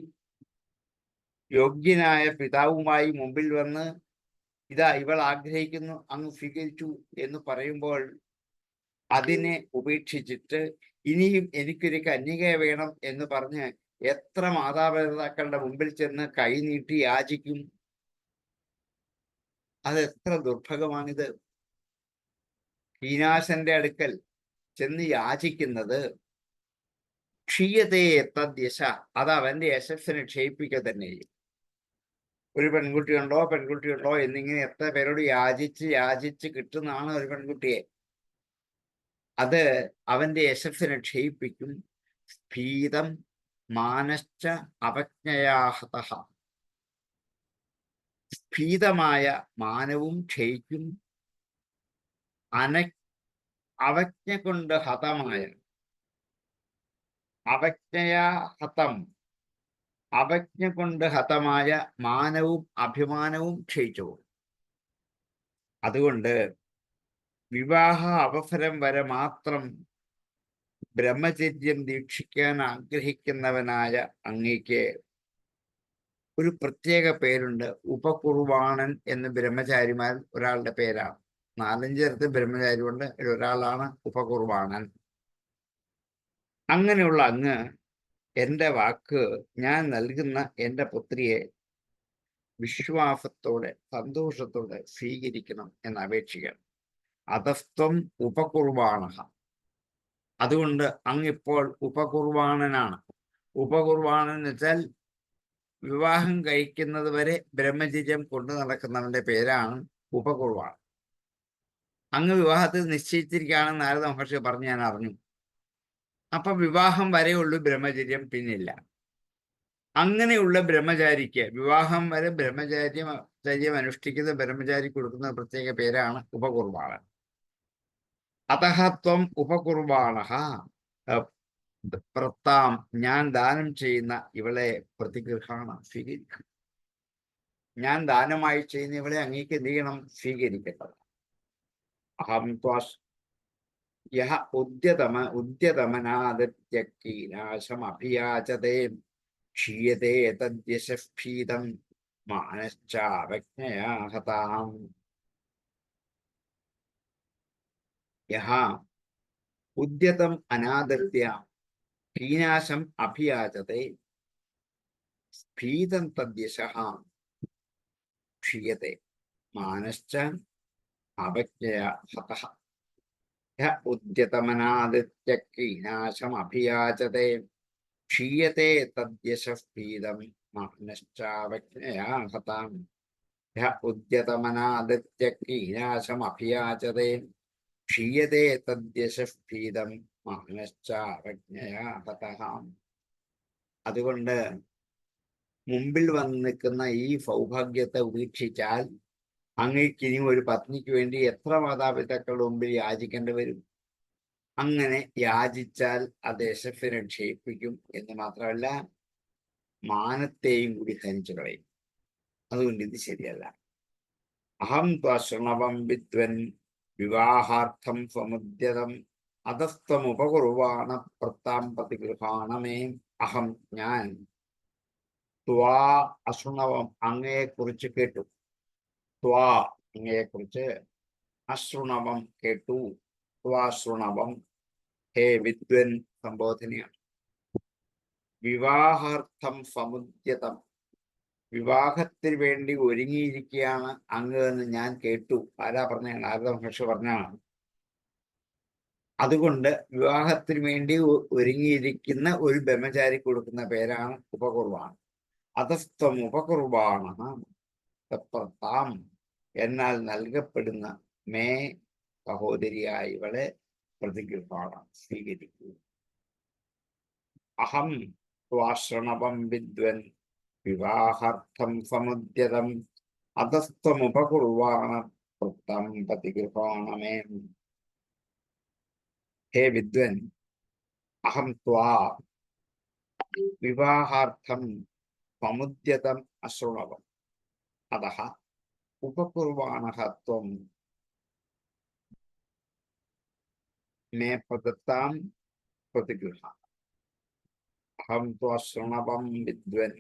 യോഗ്യനായ പിതാവുമായി മുമ്പിൽ വന്ന് ഇതാ ഇവൾ ആഗ്രഹിക്കുന്നു, അങ്ങ് സ്വീകരിച്ചു എന്ന് പറയുമ്പോൾ അതിനെ ഉപേക്ഷിച്ചിട്ട് ഇനിയും എനിക്കൊരു കന്യകയെ വേണം എന്ന് പറഞ്ഞ് എത്ര മാതാപിതാക്കളുടെ മുമ്പിൽ ചെന്ന് കൈനീട്ടി യാചിക്കും? അതെത്ര ദുർഭഗമാണിത്. കീനാശന്റെ അടുക്കൽ ചെന്ന് യാചിക്കുന്നത് ക്ഷീയതേ തദ്യശ, അത് അവന്റെ യശസ്സിനെ ക്ഷയിപ്പിക്കുക തന്നെ ചെയ്യും. ഒരു പെൺകുട്ടിയുണ്ടോ എന്നിങ്ങനെ എത്ര പേരോട് യാചിച്ച് കിട്ടുന്നതാണ് ഒരു പെൺകുട്ടിയെ. അത് അവന്റെ യശസ്സിനെ ക്ഷയിപ്പിക്കും. സ്ഫീതം മാനശ്ച അപജ്ഞയാഹതഃ, സ്ഫീതമായ മാനവും ക്ഷയിക്കും. അവജ്ഞ കൊണ്ട് ഹതമായ, അവജ്ഞയാ ഹതം, അവജ്ഞ കൊണ്ട് ഹതമായ മാനവും അഭിമാനവും ക്ഷയിച്ചു പോകും. അതുകൊണ്ട് വിവാഹ അവസരം വരെ മാത്രം ബ്രഹ്മചര്യം ദീക്ഷിക്കാൻ ആഗ്രഹിക്കുന്നവനായ അങ്ങയ്ക്ക് ഒരു പ്രത്യേക പേരുണ്ട്. ഉപകുർവാണൻ എന്ന് ബ്രഹ്മചാരിമാർ ഒരാളുടെ പേരാണ്. 4-5 തരത്തിൽ ബ്രഹ്മചാരി കൊണ്ട് ഒരാളാണ് ഉപകുർവാണൻ. അങ്ങനെയുള്ള അങ്ങ് എൻ്റെ വാക്ക്, ഞാൻ നൽകുന്ന എൻ്റെ പുത്രിയെ വിശ്വാസത്തോടെ സന്തോഷത്തോടെ സ്വീകരിക്കണം എന്ന് അപേക്ഷിക്കണം. അധസ്ത്വം ഉപകുർവാണ, അതുകൊണ്ട് അങ്ങിപ്പോൾ ഉപകുർവാണനാണ്. ഉപകുർവാണൻ എന്ന് വെച്ചാൽ വിവാഹം കഴിക്കുന്നത് വരെ ബ്രഹ്മചര്യം കൊണ്ടു നടക്കുന്നവന്റെ പേരാണ് ഉപകുർവാണൻ. അങ്ങ് വിവാഹത്തിൽ നിശ്ചയിച്ചിരിക്കുകയാണെന്ന് നാരദ മഹർഷി പറഞ്ഞ് ഞാൻ അറിഞ്ഞു. അപ്പൊ വിവാഹം വരെയുള്ളൂ ബ്രഹ്മചര്യം, പിന്നില്ല. അങ്ങനെയുള്ള ബ്രഹ്മചാരിക്ക് വിവാഹം വരെ ബ്രഹ്മചര്യം അനുഷ്ഠിക്കുന്ന ബ്രഹ്മചാരി കൊടുക്കുന്ന പ്രത്യേക പേരാണ് ഉപകുർവാണൻ. അതഹത്വം ഉപകുർവാണഃ പ്രത്താം, ഞാൻ ദാനം ചെയ്യുന്ന ഇവളെ പ്രതിഗൃഹാണ്, സ്വീകരിക്കണം. ഞാൻ ദാനമായി ചെയ്യുന്ന ഇവളെ അങ്ങേക്ക് എന്ത് ചെയ്യണം? സ്വീകരിക്കേണ്ടത്. അഹം ത്വാസ് യഹ ഉദ്യതമനാദിത്യകീനാശം അഭിയാചതേ ക്ഷീയതേ തദ്യശഃ മാനശ്ചാവജ്ഞയാ ഹതാം. യഹ ഉദ്യതം അനാദിത്യ കീനാശം അഭിയാചതേ സ്ഫീതം തദ്യശഃ ക്ഷീയതേ മാനശ്ച അവജ്ഞയാ ഹതഃ. യഹ ഉദ്യതമനാദിത്യകീനാശം അഭിയാചതേ ക്ഷീയതേ തദ്യശഃ സ്ഫീതം മാനശ്ചാവജ്ഞയാ ഹതാം. യഹ ഉദ്യതമനാദിത്യകീനാശം അഭിയാചതേ ക്ഷീയതേ തദ്യശഃ സ്ഫീതം മാനശ്ചാവജ്ഞയാ ഹതഃ. അതുകൊണ്ട് മുമ്പിൽ വന്ന് നിൽക്കുന്ന ഈ സൗഭാഗ്യത്തെ ഉപേക്ഷിച്ചാൽ അങ്ങേക്ക് ഇനി ഒരു പത്നിക്ക് വേണ്ടി എത്ര മാതാപിതാക്കളുടെ മുമ്പിൽ യാചിക്കേണ്ടി വരും? അങ്ങനെ യാചിച്ചാൽ അത് യശസ്സിനെ ക്ഷയിപ്പിക്കും എന്ന് മാത്രമല്ല മാനത്തെയും കൂടി ഹരിച്ചു കളയും. അതുകൊണ്ട് ഇത് ശരിയല്ല. അഹം ത്വശൃണവം വിദ്വൻ വിവാഹാർത്ഥം സമുദ്യതം അധസ്തമുപകുർവാണ പ്രത്താം പ്രതിഗൃഹാണമേ. അഹം ഞാൻ ത്വാ അശൃണവം അങ്ങയെക്കുറിച്ച് കേട്ടു. ത്വാ അങ്ങയെക്കുറിച്ച് അശൃണവം കേട്ടു. ത്വാശൃണവം ഹേ വിദ്വൻ സംബോധനയാണ്. വിവാഹാർത്ഥം സമുദ്യതം വിവാഹത്തിന് വേണ്ടി ഒരുങ്ങിയിരിക്കുകയാണ് അങ്ങ് എന്ന് ഞാൻ കേട്ടു. ആരാ പറഞ്ഞാണ്? നാരദ മഹർഷി പറഞ്ഞാണ്. അതുകൊണ്ട് വിവാഹത്തിന് വേണ്ടി ഒരുങ്ങിയിരിക്കുന്ന ഒരു ബ്രഹ്മചാരി കൊടുക്കുന്ന പേരാണ് ഉപകുർബാന. അധസ്ത്വം ഉപകുർബാന തപ്രത്താം എന്നാൽ നൽകപ്പെടുന്ന മേ സഹോദരിയായി ഇവളെ പ്രതിഗൃഹാണം സ്വീകരിക്കൂ. അഹം ത്വാശ്രണവം വിദ്വൻ വിവാഹാർത്ഥം സമുദ്യതം അധസ്ത്വമുപകുർവാണ വൃത്തം പ്രതിഗൃഹാണമേ. ഹേ വിദ്വൻ, അഹം ത്വാ വിവാഹാർത്ഥം സമുദ്യതം അശൃണവം അതഃ ഉപകുർവാണഃ ത്വം മേ പ്രദത്താം പ്രതിഗൃഹാം. അഹം ത്വാശ്രണവം വിദ്വൻ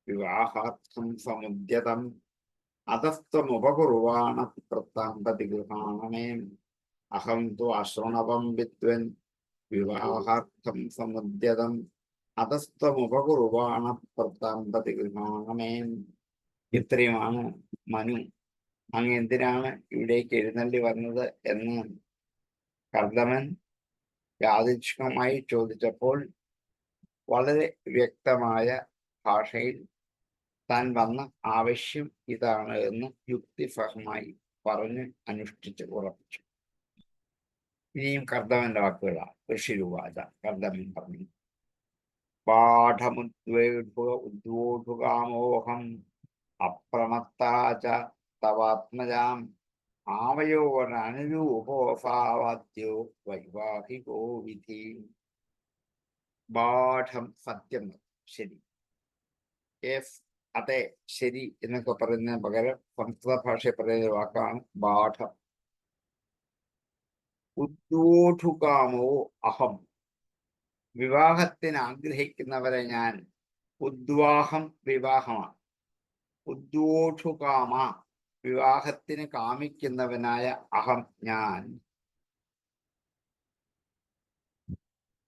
വിവാഹാർത്ഥം സമുദ്യതം അധസ്ത്വമുപകുർവാണ വൃത്തം പ്രതിഗൃഹാണമേ. അഹം ത്വാശ്രണവം വിദ്വൻ വിവാഹാർത്ഥം സമുദ്യതം അധസ്ത്വമുപകുർവാണ വൃത്തം പ്രതിഗൃഹാണമേ. ഇത്രയുമാണ് മനു അങ്ങ് എന്തിനാണ് ഇവിടേക്ക് എഴുന്നള്ളി വന്നത് എന്ന് കർദമൻ യാദൃച്ഛികമായി ചോദിച്ചപ്പോൾ വളരെ വ്യക്തമായ ഭാഷയിൽ താൻ വന്ന ആവശ്യം ഇതാണ് എന്ന് യുക്തിസഹമായി പറഞ്ഞ് അനുഷ്ഠിച്ച് ഉറപ്പിച്ചു. ഇനിയും കർദമന്റെ വാക്കുകളാണ്. ഋഷിരുവാച കർദമൻ പറഞ്ഞു. ഉദ്വോഢുകാമോഹം അപ്രമത്താച തവാത്മജാം ആവയോരനുരൂപോസാവാദ്യോ വൈവാഹികോ വിധി. ബാഠം സത്യം, ശരി. യെസ്, അതെ, ശരി എന്നൊക്കെ പറയുന്നതിന് പകരം സംസ്കൃത ഭാഷയിൽ പറയുന്ന വാക്കാണ് ബാഠം. ഉദ്വോഢുകാമോ അഹം വിവാഹത്തിന് ആഗ്രഹിക്കുന്നവരെ ഞാൻ. ഉദ്വാഹം വിവാഹമാണ്. ഉദ്വോഢുകാമ വിവാഹത്തിന് കാമിക്കുന്നവനായ അഹം ഞാൻ.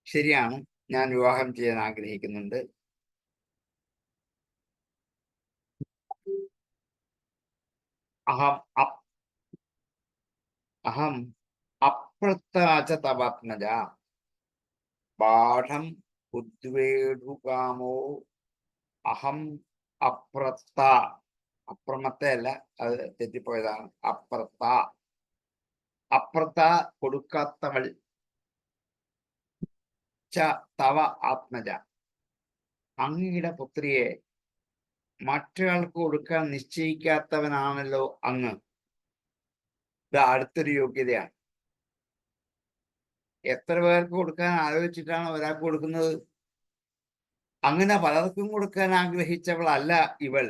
ശരിയാണ്, ഞാൻ വിവാഹം ചെയ്യാൻ ആഗ്രഹിക്കുന്നുണ്ട്. അഹം അപ്രത്താച തവാത്മജ. ബാഠം ഉദ്വേഢുകാമോ അഹം അപ്രത്ത. അപ്രമത്തയല്ല, അത് തെറ്റിപ്പോയതാണ്. അപ്രത്ത, അപ്രത്ത കൊടുക്കാത്തവൾ. ച തവ ആത്മജ അങ്ങയുടെ പുത്രിയെ മറ്റൊരാൾക്ക് കൊടുക്കാൻ നിശ്ചയിക്കാത്തവനാണല്ലോ അങ്ങ്. ഇത് അടുത്തൊരു യോഗ്യതയാണ്. എത്ര പേർക്ക് കൊടുക്കാൻ ആലോചിച്ചിട്ടാണ് ഒരാൾക്ക് കൊടുക്കുന്നത്? അങ്ങനെ പലർക്കും കൊടുക്കാൻ ആഗ്രഹിച്ചവളല്ല ഇവൾ.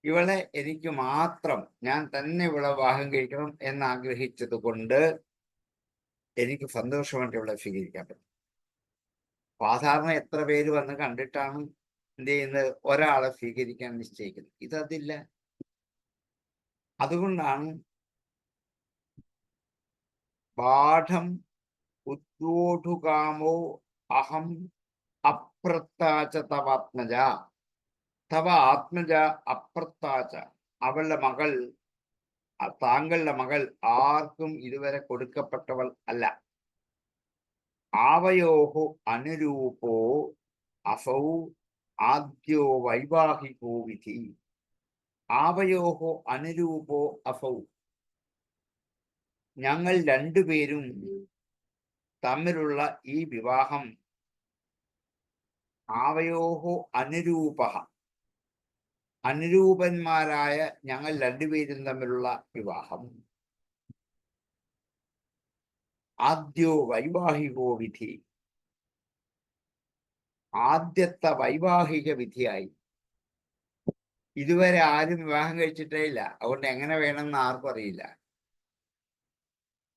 ഇവളെ എനിക്ക് മാത്രം, ഞാൻ തന്നെ ഇവളെ വിവാഹം കഴിക്കണം എന്നാഗ്രഹിച്ചത് കൊണ്ട് എനിക്ക് സന്തോഷമായിട്ട് ഇവളെ സ്വീകരിക്കാൻ പറ്റും. സാധാരണ എത്ര പേര് വന്ന് കണ്ടിട്ടാണ് എന്ത് ചെയ്യുന്നത്? ഒരാളെ സ്വീകരിക്കാൻ നിശ്ചയിക്കുന്നത്. ഇതതില്ല. അതുകൊണ്ടാണ് ബാഠം ഉദ്വോഢുകാമോ അഹം അപ്രത്താച തവാത്മജ. തവ ആത്മജ അപ്രത്താച. അവളുടെ മകൾ, താങ്കളുടെ മകൾ ആർക്കും ഇതുവരെ കൊടുക്കപ്പെട്ടവൾ അല്ല. ആവയോഹോ അനുരൂപോ അസൗ ആദ്യോ വൈവാഹികോ വിധി. ആവയോഹോ അനുരൂപോ അസൗ. ഞങ്ങൾ രണ്ടുപേരും തമ്മിലുള്ള ഈ വിവാഹം ആവയോഹോ അനുരൂപ, അനുരൂപന്മാരായ ഞങ്ങൾ രണ്ടുപേരും തമ്മിലുള്ള വിവാഹം. ആദ്യോ വൈവാഹികോ വിധി, ആദ്യത്തെ വൈവാഹിക വിധിയായി. ഇതുവരെ ആരും വിവാഹം കഴിച്ചിട്ടേ ഇല്ല, അതുകൊണ്ട് എങ്ങനെ വേണമെന്ന് ആർക്കും അറിയില്ല.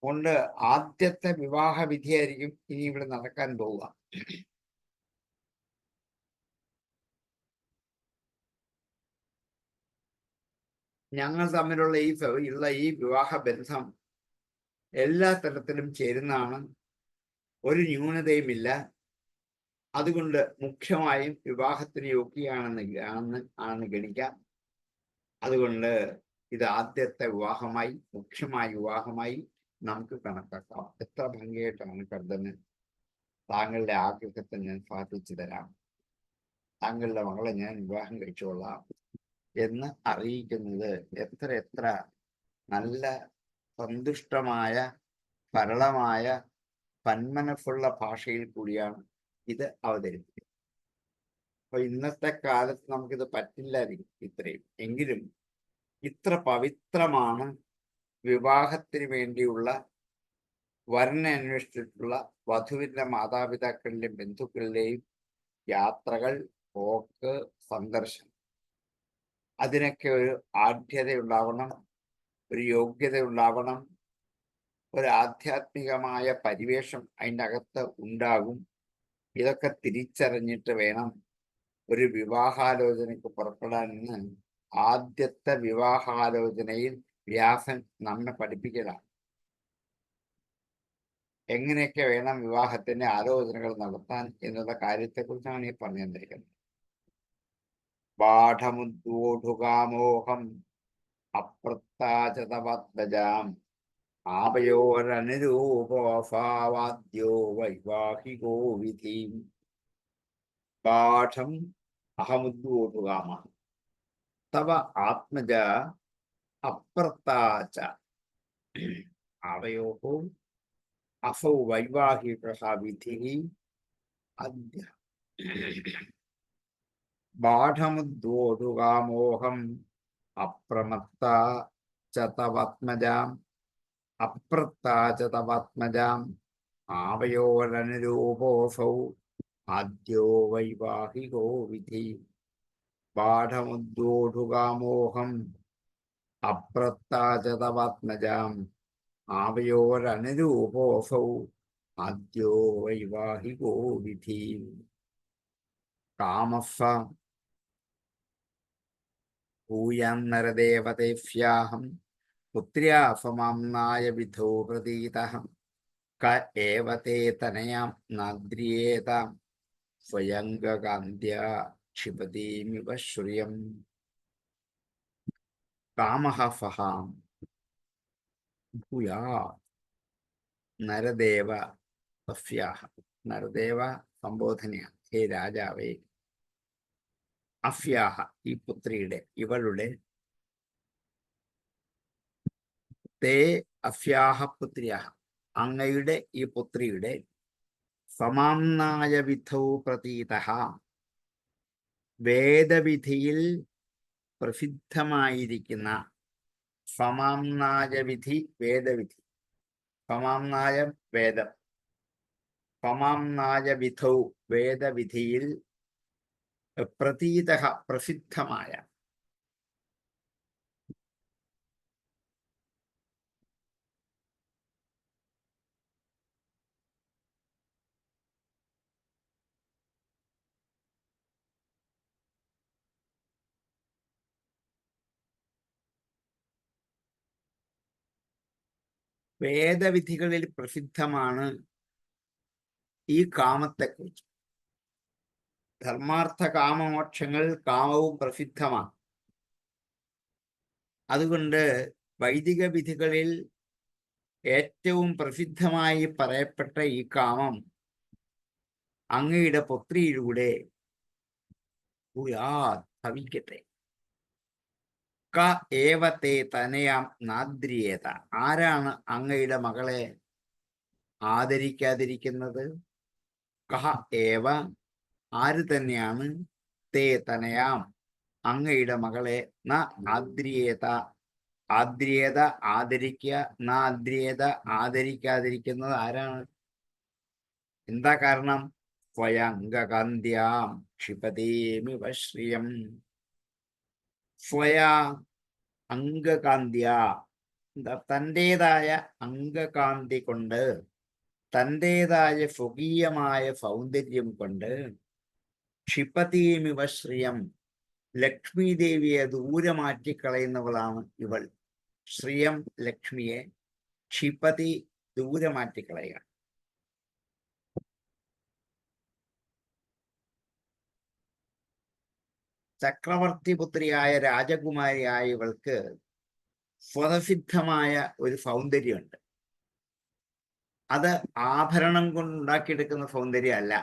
അതുകൊണ്ട് ആദ്യത്തെ വിവാഹ വിധിയായിരിക്കും ഇനി ഇവിടെ നടക്കാൻ പോവുക. ഞങ്ങൾ തമ്മിലുള്ള ഈ വിവാഹ ബന്ധം എല്ലാ തരത്തിലും ചേരുന്നതാണ്, ഒരു ന്യൂനതയുമില്ല. അതുകൊണ്ട് മുഖ്യമായും വിവാഹത്തിന് യോഗ്യയാണെന്ന് ഗണിക്കാം. അതുകൊണ്ട് ഇത് ആദ്യത്തെ വിവാഹമായി, മുഖ്യമായ വിവാഹമായി നമുക്ക് കണക്കാക്കാം. എത്ര ഭംഗിയായിട്ടാണ് കരുതന്. താങ്കളുടെ ആഗ്രഹത്തെ ഞാൻ സാധിച്ചു തരാം, താങ്കളുടെ മകളെ ഞാൻ വിവാഹം കഴിച്ചുകൊള്ളാം എന്ന് അറിയിക്കുന്നത് എത്ര എത്ര നല്ല സന്തുഷ്ടമായ സരളമായ പന്മനസ്സുള്ള ഭാഷയിൽ കൂടിയാണ് ഇത് അവതരിപ്പിക്കുന്നത്. അപ്പൊ ഇന്നത്തെ കാലത്ത് നമുക്കിത് പറ്റില്ലായിരിക്കും ഇത്രയും. എങ്കിലും ഇത്ര പവിത്രമാണ് വിവാഹത്തിന് വേണ്ടിയുള്ള വരനെ അന്വേഷിച്ചിട്ടുള്ള വധുവിന്റെ മാതാപിതാക്കളുടെയും ബന്ധുക്കളുടെയും യാത്രകൾ, പോക്ക്, സന്ദർശനം. അതിനൊക്കെ ഒരു ആഢ്യത ഉണ്ടാവണം, ഒരു യോഗ്യത ഉണ്ടാവണം, ഒരു ആധ്യാത്മികമായ പരിവേഷം അതിൻ്റെ അകത്ത് ഉണ്ടാകും. ഇതൊക്കെ തിരിച്ചറിഞ്ഞിട്ട് വേണം ഒരു വിവാഹാലോചനയ്ക്ക് പുറപ്പെടാനെന്ന് ആദ്യത്തെ വിവാഹാലോചനയിൽ വ്യാസൻ നമ്മെ പഠിപ്പിക്കലാണ്. എങ്ങനെയൊക്കെ വേണം വിവാഹത്തിന്റെ ആലോചനകൾ നടത്താൻ എന്നുള്ള കാര്യത്തെക്കുറിച്ചാണ് ഈ പറഞ്ഞു തന്നിരിക്കുന്നത്. ബാഠമുദ്വോഢുകാമോഹം അപ്രത്താചതവത്വജാം ആവയോരനുരൂപോഫാവാദ്യോ വൈവാഹികോ വിധി. പാഠം അഹമുദ്വോഢുകാമ തവ ആത്മജ അപ്രത്താച ആവയോഹോ അസൗ വൈവാഹികഃ വിധിഃ അദ്യ. ബാഠമുദ്വോഢുകാമോഹം അപ്രമത്താ ച തവാത്മജാം അപ്രത്താ ച തവാത്മജാം ആവയോരനുരൂപോऽസൗ ആദ്യോ വൈവാഹികോ വിധി. ബാഠമുദ്വോഢുകാമോഹം അപ്രത്താ ച തവാത്മജാം ആവയോരനുരൂപോऽസൗ ആദ്യോ വൈവാഹികോ വിധി. കാമഃ ഭൂയാൻ നരദേവതേഭ്യാഹം പുത്ര്യാ സമാംനായ വിധോ പ്രതീതഃ ക ഏവ തേ തനയാം നാദ്രിയേതാം സ്വയംഗകാന്ത്യാ ക്ഷിപതീമിവ ശ്രിയം. കാമഃ ഫഹാം ഭൂയാത് നരദേവ തസ്യാഹ. നരദേവ സംബോധനയാണ്, ഹേ രാജാവേ, അസ്യാഹ ഈ പുത്രിയുടെ, ഇവളുടെ, തേ അസ്യാഹ പുത്ര്യാഹ അങ്ങയുടെ ഈ പുത്രിയുടെ, സമാംനായ വിധൗ പ്രതീതഃ വേദവിധിയിൽ പ്രസിദ്ധമായിരിക്കുന്ന, സമാംനായ വിധി വേദവിധി, സമാംനായ വേദം, സമാംനായ വിധൗ വേദവിധിയിൽ പ്രതീതഃ പ്രസിദ്ധമായ, വേദവിധികളിൽ പ്രസിദ്ധമാണ് ഈ കാമത്തെക്കുറിച്ച്. ധർമാർത്ഥ കാമമോക്ഷങ്ങൾ കാമവും പ്രസിദ്ധമാണ്. അതുകൊണ്ട് വൈദിക വിധികളിൽ ഏറ്റവും പ്രസിദ്ധമായി പറയപ്പെട്ട ഈ കാമം അങ്ങയുടെ പുത്രിയിലൂടെ ഭവിക്കട്ടെ. ക ഏവത്തെ തനയാം നാദ്രിയേത. ആരാണ് അങ്ങയുടെ മകളെ ആദരിക്കാതിരിക്കുന്നത്? കഹ ഏവ ആര് തന്നെയാണ്, തേ തനയാം അങ്ങയുടെ മകളെ ന ആദ്രിയേത ആദ്രിയത ആദരിക്കുക, നാദ്രിയത ആദരിക്കാതിരിക്കുന്നത് ആരാണ്? എന്താ കാരണം? സ്വയംഗകാന്ത്യാം ക്ഷിപതേമിവ ശ്രിയം. സ്വയ അംഗകാന്ത്യ, എന്താ? തൻ്റെതായ അംഗകാന്തി കൊണ്ട്, തൻ്റെതായ സ്വകീയമായ സൗന്ദര്യം കൊണ്ട് ക്ഷിപതീമിവ ശ്രിയം, ലക്ഷ്മി ദേവിയെ ദൂരെ മാറ്റിക്കളയുന്നവളാണ് ഇവൾ. ശ്രിയം ലക്ഷ്മിയെ, ക്ഷിപതി ദൂരെ മാറ്റിക്കളയുക. ചക്രവർത്തിപുത്രിയായ രാജകുമാരിയായ ഇവൾക്ക് സ്വതസിദ്ധമായ ഒരു സൗന്ദര്യമുണ്ട്. അത് ആഭരണം കൊണ്ടുണ്ടാക്കിയെടുക്കുന്ന സൗന്ദര്യമല്ല.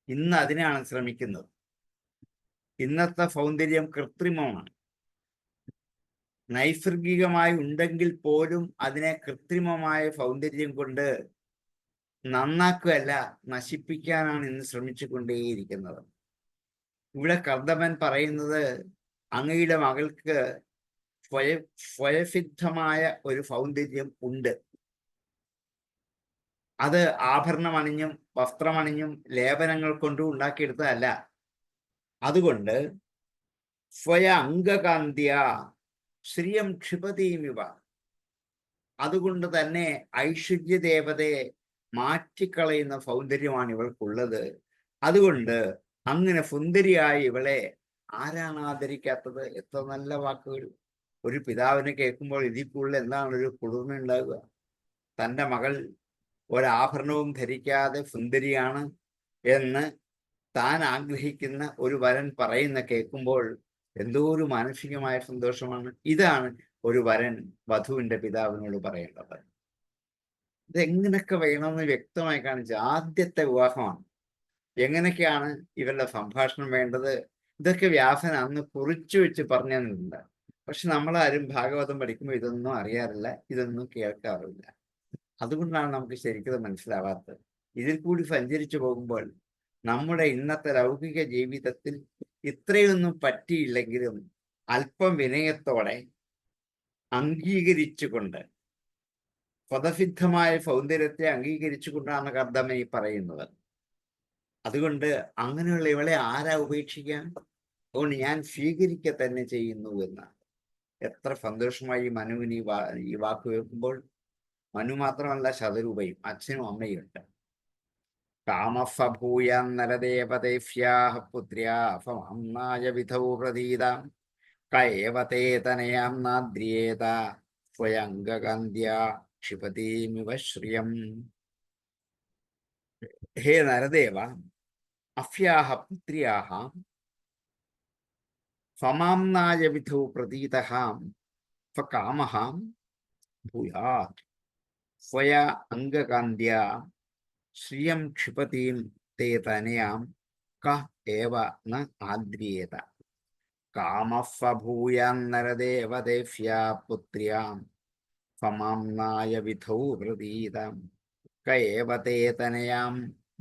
ഇന്ന് അതിനാണ് ശ്രമിക്കുന്നത്. ഇന്നത്തെ സൗന്ദര്യം കൃത്രിമമാണ്. നൈസർഗികമായി ഉണ്ടെങ്കിൽ പോലും അതിനെ കൃത്രിമമായ സൗന്ദര്യം കൊണ്ട് നന്നാക്കുകയല്ല, നശിപ്പിക്കാനാണ് ഇന്ന് ശ്രമിച്ചു കൊണ്ടേയിരിക്കുന്നത്. ഇവിടെ കർദമൻ പറയുന്നത്, അങ്ങയുടെ മകൾക്ക് സ്വയസിദ്ധമായ ഒരു സൗന്ദര്യം ഉണ്ട്. അത് ആഭരണമണിഞ്ഞും വസ്ത്രമണിഞ്ഞും ലേപനങ്ങൾ കൊണ്ടും ഉണ്ടാക്കിയെടുത്തതല്ല. അതുകൊണ്ട് സ്വയ അംഗകാന്ത്യ ശ്രിയം ക്ഷിപതീമിവ, അതുകൊണ്ട് തന്നെ ഐശ്വര്യദേവതയെ മാറ്റിക്കളയുന്ന സൗന്ദര്യമാണ് ഇവൾക്കുള്ളത്. അതുകൊണ്ട് അങ്ങനെ സുന്ദരിയായ ഇവളെ ആരാണ് ആദരിക്കാത്തത്? എത്ര നല്ല വാക്കുകൾ! ഒരു പിതാവിനെ കേൾക്കുമ്പോൾ ഇതിൽ കൂടുതൽ എന്താണ് ഒരു കുളിർമ ഉണ്ടാവുക? തൻ്റെ മകൾ ഒരാഭരണവും ധരിക്കാതെ സുന്ദരിയാണ് എന്ന് താൻ ആഗ്രഹിക്കുന്ന ഒരു വരൻ പറയുന്ന കേൾക്കുമ്പോൾ എന്തോ ഒരു മാനസികമായ സന്തോഷമാണ്. ഇതാണ് ഒരു വരൻ വധുവിൻ്റെ പിതാവിനോട് പറയേണ്ടത്. ഇതെങ്ങനെയൊക്കെ വേണമെന്ന് വ്യക്തമായി കാണിച്ച് ആദ്യത്തെ വിവാഹമാണ്. എങ്ങനെയൊക്കെയാണ് ഇവരുടെ സംഭാഷണം വേണ്ടത്? ഇതൊക്കെ വ്യാസൻ അന്ന് കുറിച്ചു വെച്ച് പറഞ്ഞു തന്നിട്ടുണ്ട്. പക്ഷെ നമ്മളാരും ഭാഗവതം പഠിക്കുമ്പോൾ ഇതൊന്നും അറിയാറില്ല, ഇതൊന്നും കേൾക്കാറില്ല. അതുകൊണ്ടാണ് നമുക്ക് ശരിക്കും മനസ്സിലാവാത്തത്. ഇതിൽ കൂടി സഞ്ചരിച്ചു പോകുമ്പോൾ നമ്മുടെ ഇന്നത്തെ ലൗകിക ജീവിതത്തിൽ ഇത്രയൊന്നും പറ്റിയില്ലെങ്കിലും അല്പം വിനയത്തോടെ അംഗീകരിച്ചുകൊണ്ട്, സ്വതസിദ്ധമായ സൗന്ദര്യത്തെ അംഗീകരിച്ചുകൊണ്ടാണ് കർദമൻ ഈ പറയുന്നത്. അതുകൊണ്ട് അങ്ങനെയുള്ള ഇവളെ ആരാ ഉപേക്ഷിക്കാൻ? അതുകൊണ്ട് ഞാൻ സ്വീകരിക്കുക തന്നെ ചെയ്യുന്നു എന്ന്. എത്ര സന്തോഷമായി മനുവിന് ഈ വാക്ക് കേൾക്കുമ്പോൾ. മനു മാത്രമല്ല, ശതരൂപയും അച്ഛനും അമ്മയും ഉണ്ട്. കാമഫഭൂയാൻ നരദേവതേഭ്യാഃ പുത്ര്യാഫമാംനായ വിധൗ പ്രതീതാം കയേവതേ തനയാം നാദ്രിയേത സ്വയംഗകാന്ത്യാ ക്ഷിപതീമിവ ശ്രിയം. ഹേ നരദേവ, അഫ്യാഹ പുത്ര്യാഃ ഫമാംനായ വിധൗ പ്രതീതഃ ഫകാമഃ ഭൂയാത് സ്വയ അംഗകാന്ത്യാ ശ്രിയം ക്ഷിപതീം തേ തനയാം ക ഏവ ന ആദ്രിയേത. കാമഫഭൂയാൻ നരദേവതേഭ്യാ പുത്ര്യാം ഫമാംനായ വിധൗ പ്രതീതാം ക ഏവ തേ തനയാം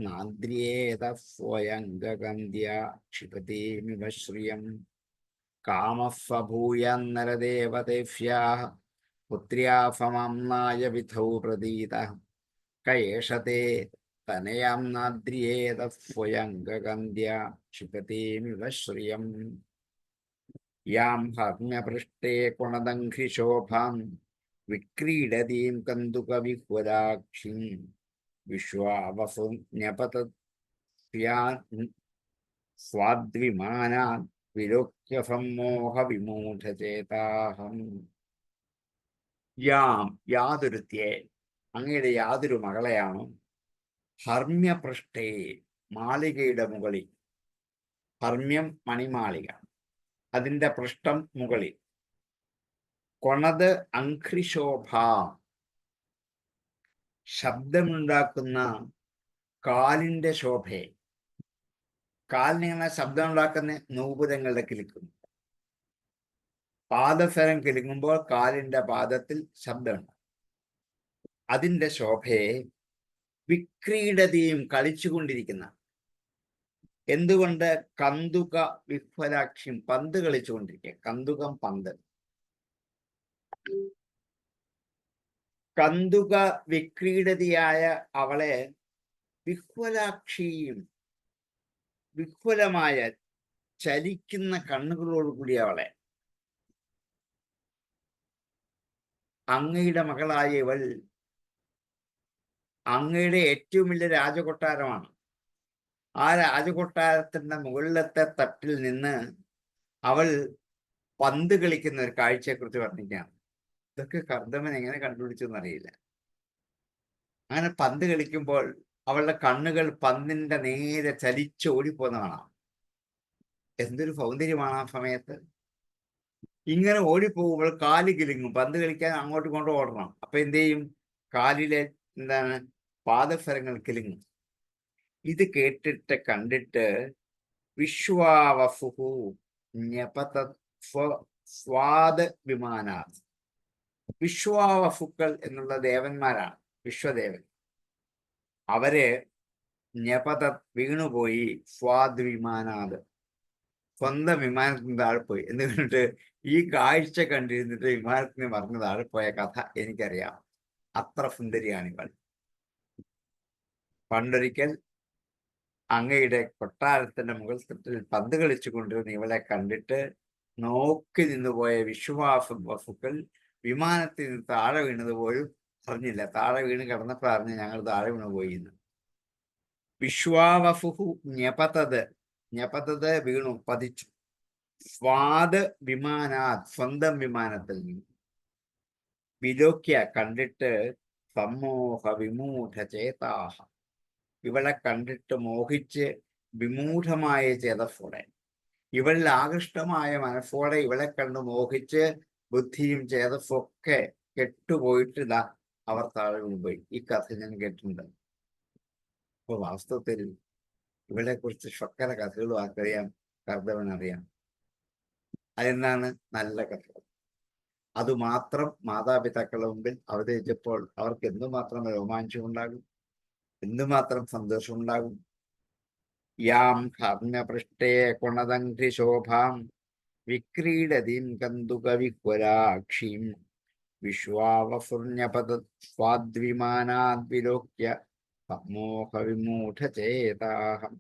നാദ്രിയേത സ്വയംഗകാന്ത്യാ ക്ഷിപതീമിവ ശ്രിയം. കാമഫഭൂയാൻ നരദേവതേഭ്യാഃ പുത്ര്യാ ഫമാംനായ വിധൗ പ്രതീതഃ ക ഏഷ തേ തനയാം നാദ്രിയേത സ്വയംഗകാന്ത്യാ ക്ഷിപതീമിവ ശ്രിയം. യാം ഹർമ്യപൃഷ്ടേ കുണദംഘ്രിശോഭാം വിക്രീഡതീം കന്ദുകവിഹ്വലാക്ഷിം വിശ്വാവസുന്യപതത്യാൻ സ്വാദ്വിമാനാത് വിലോക്യ സമ്മോഹ വിമൂഢചേതാഹം. യാം, യാതൊരുത്തിയെ, അങ്ങയുടെ യാതൊരു മകളെയാണോ, ഹർമ്യപൃഷ്ടേ, മാളികയുടെ മുകളിൽ, ഹർമ്യം മണിമാളിക, അതിൻ്റെ പൃഷ്ഠം മുകളിൽ, കൊണത് അംഘ്രിശോഭ, ശബ്ദമുണ്ടാക്കുന്ന കാലിൻ്റെ ശോഭയെ, കാലിനിങ്ങനെ ശബ്ദമുണ്ടാക്കുന്ന നൂപുരങ്ങളുടെ കിലുക്കും, പാദസരം കിലുങ്ങുമ്പോൾ കാലിൻ്റെ പാദത്തിൽ ശബ്ദമുണ്ട്, അതിൻ്റെ ശോഭയെ വിക്രീഡതയും കളിച്ചുകൊണ്ടിരിക്കുന്ന, എന്തുകൊണ്ട്? കന്തുക വിഹ്വലാക്ഷ്യം, പന്ത് കളിച്ചുകൊണ്ടിരിക്കുക. കന്തുകം പന്ത്, കന്തുക വിക്രീഡതിയായ അവളെ വിഹ്വലാക്ഷിയും, വിഹ്വലമായ ചലിക്കുന്ന കണ്ണുകളോടുകൂടി അവളെ, അങ്ങയുടെ മകളായ ഇവൾ അങ്ങയുടെ ഏറ്റവും വലിയ രാജകൊട്ടാരമാണ്. ആ രാജകൊട്ടാരത്തിന്റെ മുകളിലത്തെ തട്ടിൽ നിന്ന് അവൾ പന്ത് കളിക്കുന്ന ഒരു കാഴ്ചയെക്കുറിച്ച് വർണ്ണിക്കുകയാണ്. ഇതൊക്കെ കർദമൻ എങ്ങനെ കണ്ടുപിടിച്ചെന്നറിയില്ല. അങ്ങനെ പന്ത് കളിക്കുമ്പോൾ അവളുടെ കണ്ണുകൾ പന്തിന്റെ നേരെ ചലിച്ചോടിപ്പോകുന്ന കാണാം. എന്തൊരു സൗന്ദര്യമാണ് ആ സമയത്ത്. ഇങ്ങനെ ഓടിപ്പോകുമ്പോൾ കാല് കിലുങ്ങും. പന്ത് കളിക്കാൻ അങ്ങോട്ടും ഇങ്ങോട്ടും ഓടണം. അപ്പൊ എന്ത് ചെയ്യും? കാലിലെ പാദസരങ്ങൾ കിലുങ്ങും. ഇത് കേട്ടിട്ട് കണ്ടിട്ട് വിശ്വാവഫുഹു സ്വാദ് വിമാനാത്. വിശ്വാവഫുക്കൾ എന്നുള്ള ദേവന്മാരാണ്, വിശ്വദേവൻ. അവര് ഞപത വീണുപോയി. സ്വാദ് വിമാനാത്, സ്വന്തം വിമാനത്തിന് താഴെ പോയി. എന്നിട്ട് ഈ കാഴ്ച കണ്ടിരുന്നിട്ട് വിമാനത്തിന് മറിഞ്ഞ് താഴെ പോയ കഥ എനിക്കറിയാം. അത്ര സുന്ദരിയാണിവൾ. പണ്ടൊരിക്കൽ അങ്ങയുടെ കൊട്ടാരത്തിന്റെ മുകൾ തട്ടിൽ പന്ത് കളിച്ചു കൊണ്ടിരുന്ന ഇവളെ കണ്ടിട്ട് നോക്കി നിന്നുപോയ വിശ്വാവഫുക്കൾ വിമാനത്തിൽ നിന്ന് താഴെ വീണത് പോലും അറിഞ്ഞില്ല. താഴെ വീണ് കിടന്നപ്പോൾ അറിഞ്ഞ് ഞങ്ങൾ താഴെ വീണ് പോയി എന്ന്. വിശ്വാവഫുഹു ഞപതത്, ഞപതത് വീണു, പതിച്ചു. സ്വാദ് വിമാനാത്, സ്വന്തം വിമാനത്തിൽ നിന്ന്. വിലോക്യ കണ്ടിട്ട് സമ്മോഹ വിമൂഢ ചേതാഹ, ഇവളെ കണ്ടിട്ട് മോഹിച്ച് വിമൂഢമായ ചേതസ്സോടെ, ഇവളിൽ ആകൃഷ്ടമായ മനസ്സോടെ ഇവളെ കണ്ട് മോഹിച്ച് ബുദ്ധിയും ചേതസ്സൊക്കെ കെട്ടുപോയിട്ടില്ല. അവർ താഴെ വീണുപോയി. ഈ കഥ ഞാൻ കേട്ടിട്ടുണ്ട്. അപ്പൊ വാസ്തവത്തിൽ ഇവളെ കുറിച്ച് ശക്കര കഥകളും ആർക്കറിയാം? കർദവൻ അറിയാം. അതെന്താണ്? നല്ല കഥകൾ. അതുമാത്രം മാതാപിതാക്കളുടെ മുമ്പിൽ അവതരിച്ചപ്പോൾ അവർക്ക് എന്തുമാത്രം രോമാഞ്ചമുണ്ടാകും, എന്തുമാത്രം സന്തോഷമുണ്ടാകും. യാം കർമ്മപൃഷ്ടേ കൊണദംഘ്രി ശോഭാം വിക്രീഡതീം കന്തുക വിഹ്വലാക്ഷീം വിശ്വാവഫുർണ്യപതത് സ്വാദ്വിമാനാദ് വിലോക്യ സമ്മോഹ വിമൂഢചേതാഹം.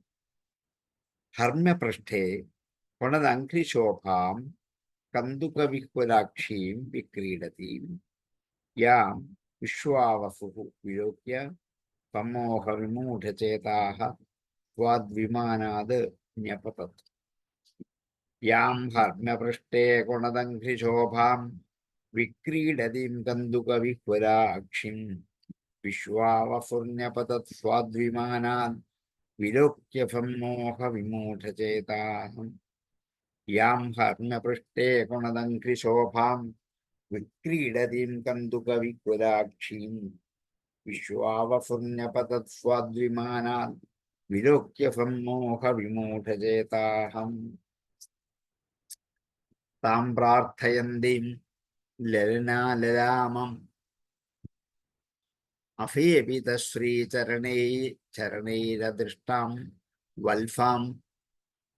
ഹർമ്മ്യപൃഷ്ഠേ കൊണദംഘ്രി ശോഭാം കന്തുക വിഹ്വലാക്ഷീം വിക്രീഡതീം യാം വിശ്വാവഫുഃ വിലോക്യ സമ്മോഹ വിമൂഢചേതാഹ സ്വാദ്വിമാനാദ് ന്യപതത്. യാം ഹർമ്മ്യപൃഷ്ഠേ കൊണദംഘ്രി ശോഭാം വിക്രീഡതീം കന്തുക വിഹ്വലാക്ഷീം വിശ്വാവഫുർണ്യപതത് സ്വാദ്വിമാനാദ് വിലോക്യ സമ്മോഹ വിമൂഢചേതാഹം. യാം ഹർമ്മ്യപൃഷ്ഠേ കൊണദംഘ്രി ശോഭാം വിക്രീഡതീം കന്തുക വിഹ്വലാക്ഷീം വിശ്വാവഫുർണ്യപതത് സ്വാദ്വിമാനാദ് വിലോക്യ സമ്മോഹ വിമൂഢചേതാഹം. താം പ്രാർത്ഥയന്തീം ലലനാലലാമം അഭേപിതശ്രീചരണൈരദൃഷ്ടാം വൽഫാം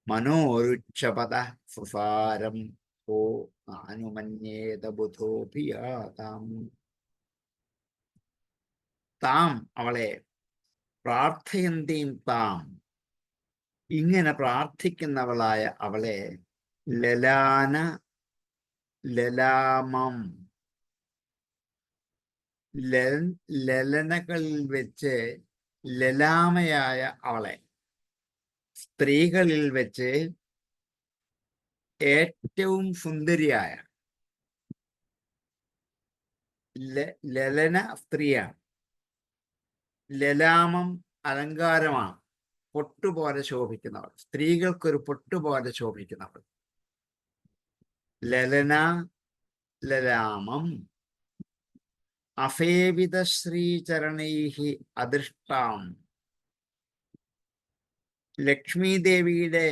മനോരുച്ഛപദ സുസാരം ഓ നാനുമന്യേത ബുധോഭിയാതാം. താം അവളെ, പ്രാർത്ഥയന്തീം താം, ഇങ്ങനെ പ്രാർത്ഥിക്കുന്നവളായ അവളെ, ലലാന ലലാമം, ലലനകളിൽ വെച്ച് ലലാമയായ അവളെ, സ്ത്രീകളിൽ വെച്ച് ഏറ്റവും സുന്ദരിയായ ലലന സ്ത്രീയാണ്. ലലാമം അലങ്കാരമാണ്, പൊട്ടുപോലെ ശോഭിക്കുന്നവൾ, സ്ത്രീകൾക്കൊരു പൊട്ടുപോലെ ശോഭിക്കുന്നവൾ. ലലന ലലാമം അസേവിത ശ്രീചരണൈഹി അദൃഷ്ടാം. ലക്ഷ്മി ദേവിയുടെ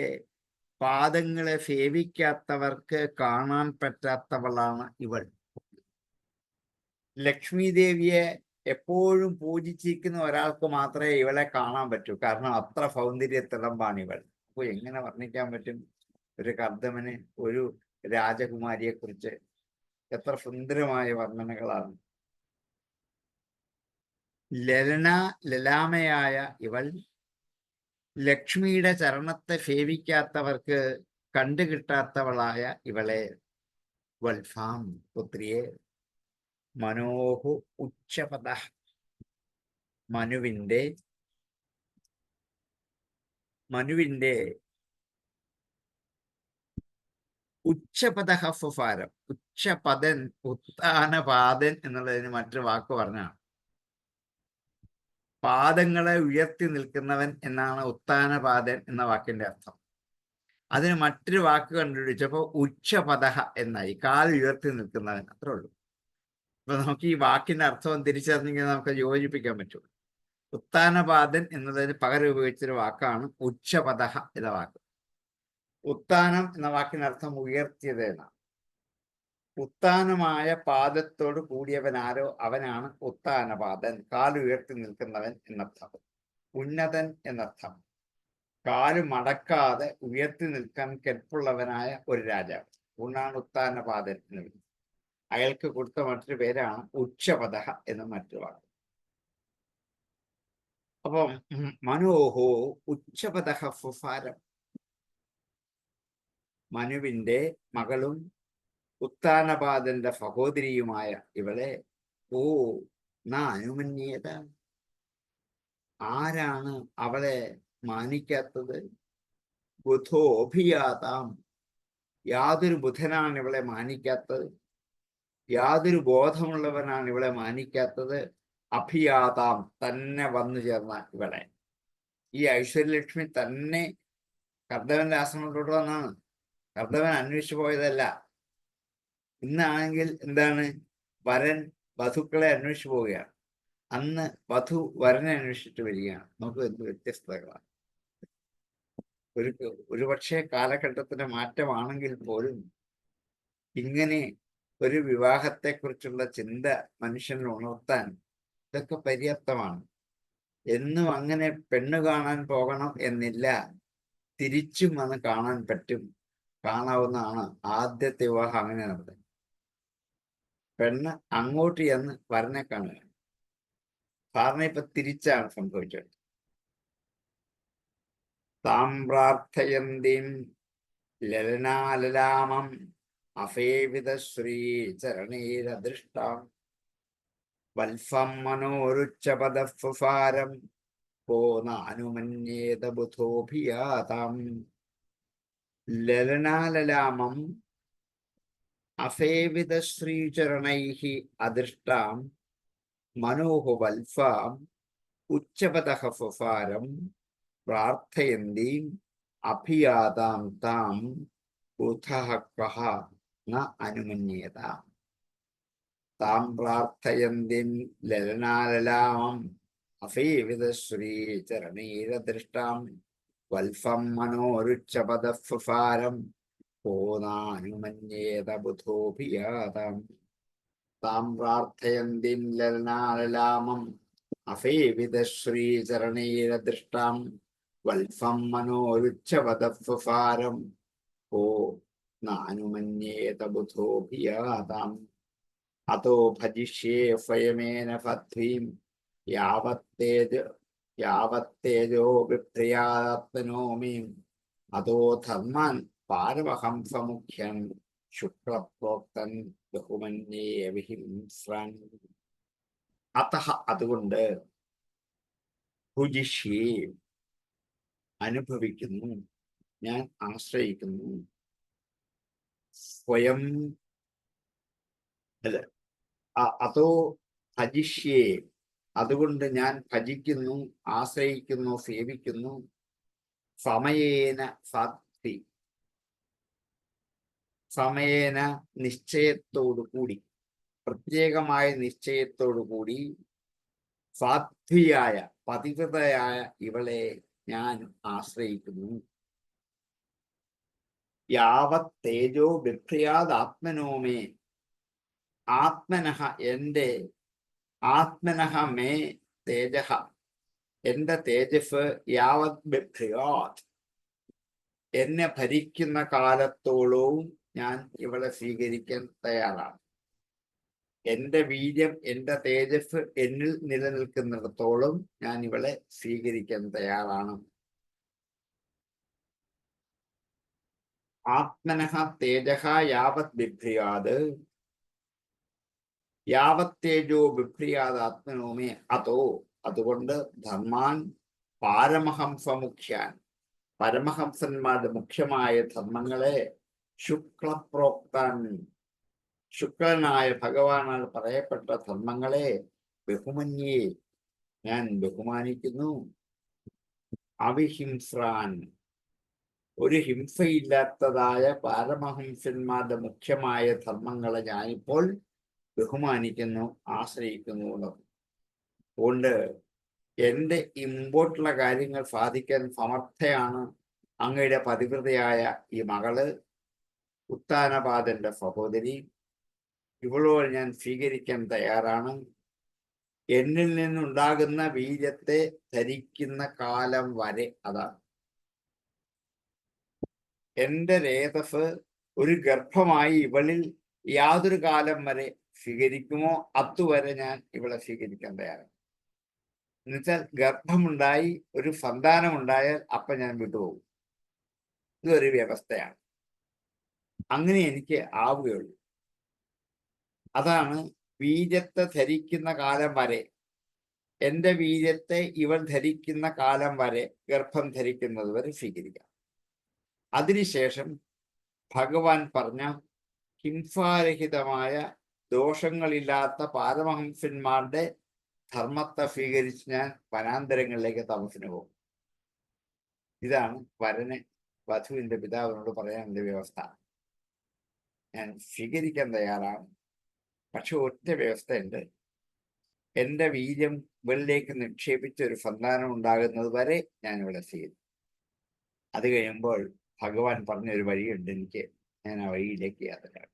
പാദങ്ങളെ സേവിക്കാത്തവർക്ക് കാണാൻ പറ്റാത്തവളാണ് ഇവൾ. ലക്ഷ്മി ദേവിയെ എപ്പോഴും പൂജിച്ചിരിക്കുന്ന ഒരാൾക്ക് മാത്രമേ ഇവളെ കാണാൻ പറ്റൂ. കാരണം അത്ര സൗന്ദര്യത്തിളമ്പാണ് ഇവൾ. അപ്പോൾ എങ്ങനെ വർണ്ണിക്കാൻ പറ്റും ഒരു കർദമന് ഒരു രാജകുമാരിയെ കുറിച്ച്? എത്ര സുന്ദരമായ വർണ്ണനകളാണ്. ലലാമയായ ഇവൾ ലക്ഷ്മിയുടെ ചരണത്തെ സേവിക്കാത്തവർക്ക് കണ്ടുകിട്ടാത്തവളായ ഇവളെ വത്സാം പുത്രിയെ മനോഹു ഉച്ചപദ മനുവിന്റെ ഉച്ചപദഹഫാരം, ഉച്ചപദൻ, ഉത്താനപാദൻ എന്നുള്ളതിന് മറ്റൊരു വാക്ക് പറഞ്ഞാണ്. പാദങ്ങളെ ഉയർത്തി നിൽക്കുന്നവൻ എന്നാണ് ഉത്താനപാദൻ എന്ന വാക്കിന്റെ അർത്ഥം. അതിന് മറ്റൊരു വാക്ക് കണ്ടുപിടിച്ചപ്പോൾ ഉച്ചപദഹ എന്നായി, കാൽ ഉയർത്തി നിൽക്കുന്നവൻ. അത്രേ ഉള്ളൂ. അപ്പൊ നമുക്ക് ഈ വാക്കിന്റെ അർത്ഥം തിരിച്ചറിഞ്ഞെങ്കിൽ നമുക്ക് യോജിപ്പിക്കാൻ പറ്റും. ഉത്താനപാദൻ എന്നതിന് പകരം ഉപയോഗിച്ചൊരു വാക്കാണ് ഉച്ചപദഹ എന്ന വാക്ക്. ഉത്താനം എന്ന വാക്കിനർത്ഥം ഉയർത്തിയത് എന്നാണ്. ഉത്താനമായ പാദത്തോട് കൂടിയവനാരോ അവനാണ് ഉത്താനപാദൻ, കാലുയർത്തി നിൽക്കുന്നവൻ എന്നർത്ഥം. ഉന്നതൻ എന്നർത്ഥം. കാല് മടക്കാതെ ഉയർത്തി നിൽക്കാൻ കെൽപ്പുള്ളവനായ ഒരു രാജാവ് ഉണ്ണാണ് ഉത്താനപാദൻ എന്ന് വിളിക്കുന്നത്. അയാൾക്ക് കൊടുത്ത മറ്റൊരു പേരാണ് ഉച്ചപദ എന്ന മറ്റൊരു വാക്ക്. അപ്പം മനോഹോ ഉച്ചപദ ഫുഫാരം, മനുവിന്റെ മകളും ഉത്താനപാദന്റെ സഹോദരിയുമായ ഇവളെ ഓ അനുമന്യേത, ആരാണ് അവളെ മാനിക്കാത്തത്? ബുധോഭിയാതാം, യാതൊരു ബുധനാണ് ഇവളെ മാനിക്കാത്തത്? യാതൊരു ബോധമുള്ളവനാണ് ഇവളെ മാനിക്കാത്തത്? അഭിയാതാം, തന്നെ വന്നു ചേർന്ന ഇവളെ. ഈ ഐശ്വര്യലക്ഷ്മി തന്നെ കർദവന്റെ ആശ്രമത്തോട്ട് വന്നാണ്. കർദവൻ അന്വേഷിച്ചു പോയതല്ല. ഇന്നാണെങ്കിൽ എന്താണ്, വരൻ വധുക്കളെ അന്വേഷിച്ചു പോവുകയാണ്. അന്ന് വധു വരനെ അന്വേഷിച്ചിട്ട് വരികയാണ്. നമുക്ക് എന്ത് വ്യത്യസ്തതകളാണ്. ഒരുപക്ഷെ കാലഘട്ടത്തിന്റെ മാറ്റമാണെങ്കിൽ പോലും ഇങ്ങനെ ഒരു വിവാഹത്തെക്കുറിച്ചുള്ള ചിന്ത മനുഷ്യനെ ഉണർത്താൻ ഇതൊക്കെ പര്യാപ്തമാണ്. എന്നും അങ്ങനെ പെണ്ണ് കാണാൻ പോകണം എന്നില്ല, തിരിച്ചും വന്ന് കാണാൻ പറ്റും, കാണാവുന്നതാണ്. ആദ്യത്തെ വിവാഹം അങ്ങനെ നടന്നത്. പെണ്ണ് അങ്ങോട്ട് ചെന്ന് വരനെ കാണുക. സാറിന് ഇപ്പൊ തിരിച്ചാണ് സംഭവിച്ചത്. താം പ്രാർത്ഥയന്തിം ലലനാലലാമം അഫേവിത ശ്രീ ചരണീരദൃഷ്ടാം വത്സം മനോരുച്ചപദഫാരം പോനാനുമന്യേത ബുധോഭിയാതാം. ലലനാലലാമം അസേവിത ശ്രീചരണൈഃ അദൃഷ്ടാം മനോഹ വത്സാം ഉച്ചപദഃ ഫഫാരം പ്രാർത്ഥയന്തീം അഭിയാതാം താം ബുധഃ കഃ ന അനുമന്യേത. താം പ്രാർത്ഥയന്തീം ലലനാലലാമം അസേവിത ശ്രീചരണൈരദൃഷ്ടാം വത്സം മനോരുച്ചപദഃ ഫഫാരം പോനാനുമന്യേത ബുധോഭിയാതാം. താം പ്രാർത്ഥയന്തിം ലലനാലലാമം അസേവിത ശ്രീചരണൈരദൃഷ്ടാം വത്സം മനോരുച്ചപദഫാരം പോനാനുമന്യേത ബുധോഭിയാതാം. അതോ ഭജിഷ്യേ സ്വയമേന പത്വീം യാവത്തേജോ വിപ്രിയാത്മനോമി. അതോ ധർമാൻ പാരവഹംസമുഖ്യൻ ശുക്ലപ്രോക്തൻ ബഹുമന്യേ വിഹിംസ്രൻ. അതഃ അതുകൊണ്ട് ഭുജിഷ്യേ അനുഭവിക്കുന്നു, ഞാൻ ആശ്രയിക്കുന്നു, സ്വയം അല്ല അതോ ഭജിഷ്യേ അതുകൊണ്ട് ഞാൻ ഭജിക്കുന്നു, ആശ്രയിക്കുന്നു, സേവിക്കുന്നു. സമയേന സാത്വി, സമയേന നിശ്ചയത്തോടു കൂടി, പ്രത്യേകമായ നിശ്ചയത്തോടു കൂടി, സാധ്വിയായ പതിവ്രതയായ ഇവളെ ഞാൻ ആശ്രയിക്കുന്നു. യാവത് തേജോ ബിഭ്രയാദാത്മനോമേ, ആത്മനഃ എന്റെ, ആത്മനഃ മേ തേജഃ എന്റെ തേജസ്, യാവത് ബിഭ്രയാത് എന്നെ ഭരിക്കുന്ന കാലത്തോളവും ഞാൻ ഇവളെ സ്വീകരിക്കാൻ തയ്യാറാണ്. എന്റെ വീര്യം, എന്റെ തേജസ് എന്നിൽ നിലനിൽക്കുന്നിടത്തോളം ഞാൻ ഇവളെ സ്വീകരിക്കാൻ തയ്യാറാണ്. ആത്മനഃ തേജഃ യാവത് ബിഭ്രിയാത് യാവത് തേജോ ബിഭ്രിയാത് ആത്മനോമേ അതോ, അതുകൊണ്ട് ധർമാൻ പാരമഹംസമുഖ്യാൻ, പരമഹംസന്മാരുടെ മുഖ്യമായ ധർമ്മങ്ങളെ ശുക്ലപ്രോക്താൻ, ശുക്ലനായ ഭഗവാനാൽ പറയപ്പെട്ട ധർമ്മങ്ങളെ ബഹുമന്യേ, ഞാൻ ബഹുമാനിക്കുന്നു. അവിഹിംസ്രാൻ, ഒരു ഹിംസയില്ലാത്തതായ പാരമഹംസന്മാരുടെ മുഖ്യമായ ധർമ്മങ്ങളെ ഞാനിപ്പോൾ ബഹുമാനിക്കുന്നു, ആശ്രയിക്കുന്നു. അതുകൊണ്ട് എന്റെ ഈ മുമ്പോട്ടുള്ള കാര്യങ്ങൾ സാധിക്കാൻ സമർത്ഥയാണ് അങ്ങയുടെ പതിവ്രതയായ ഈ മകള്, ഉത്താനപാദന്റെ സഹോദരി. ഇവളോട് ഞാൻ സ്വീകരിക്കാൻ തയ്യാറാണ്. എന്നിൽ നിന്നുണ്ടാകുന്ന വീര്യത്തെ ധരിക്കുന്ന കാലം വരെ. അതാണ് എന്റെ രേതസ് ഒരു ഗർഭമായി ഇവളിൽ യാതൊരു കാലം വരെ സ്വീകരിക്കുമോ അതുവരെ ഞാൻ ഇവളെ സ്വീകരിക്കാൻ തയ്യാറാണ്. എന്നുവെച്ചാൽ ഗർഭമുണ്ടായി ഒരു സന്താനമുണ്ടായാൽ അപ്പം ഞാൻ വിട്ടുപോകും. ഇതൊരു വ്യവസ്ഥയാണ്. അങ്ങനെ എനിക്ക് ആവുകയുള്ളൂ. അതാണ് വീര്യത്തെ ധരിക്കുന്ന കാലം വരെ, എന്റെ വീര്യത്തെ ഇവൾ ധരിക്കുന്ന കാലം വരെ, ഗർഭം ധരിക്കുന്നത് വരെ സ്വീകരിക്കാം. അതിനുശേഷം ഭഗവാൻ പറഞ്ഞ ഹിംസാരഹിതമായ ദോഷങ്ങളില്ലാത്ത പാരമഹംസന്മാരുടെ ധർമ്മത്തെ സ്വീകരിച്ച് ഞാൻ വനാന്തരങ്ങളിലേക്ക് താമസിന് പോകും. ഇതാണ് വരന് വധുവിന്റെ പിതാവിനോട് പറയാനുള്ള വ്യവസ്ഥ. ഞാൻ സ്വീകരിക്കാൻ തയ്യാറാണ്, പക്ഷെ ഒറ്റ വ്യവസ്ഥയുണ്ട്. എന്റെ വീര്യം ഇവളിലേക്ക് നിക്ഷേപിച്ച ഒരു സന്താനം ഉണ്ടാകുന്നത് വരെ ഞാൻ ഇവിടെ സ്വീകരിക്കും. അത് കഴിയുമ്പോൾ ഭഗവാൻ പറഞ്ഞൊരു വഴിയുണ്ട് എനിക്ക്, ഞാൻ ആ വഴിയിലേക്ക് യാത്രയാണ്.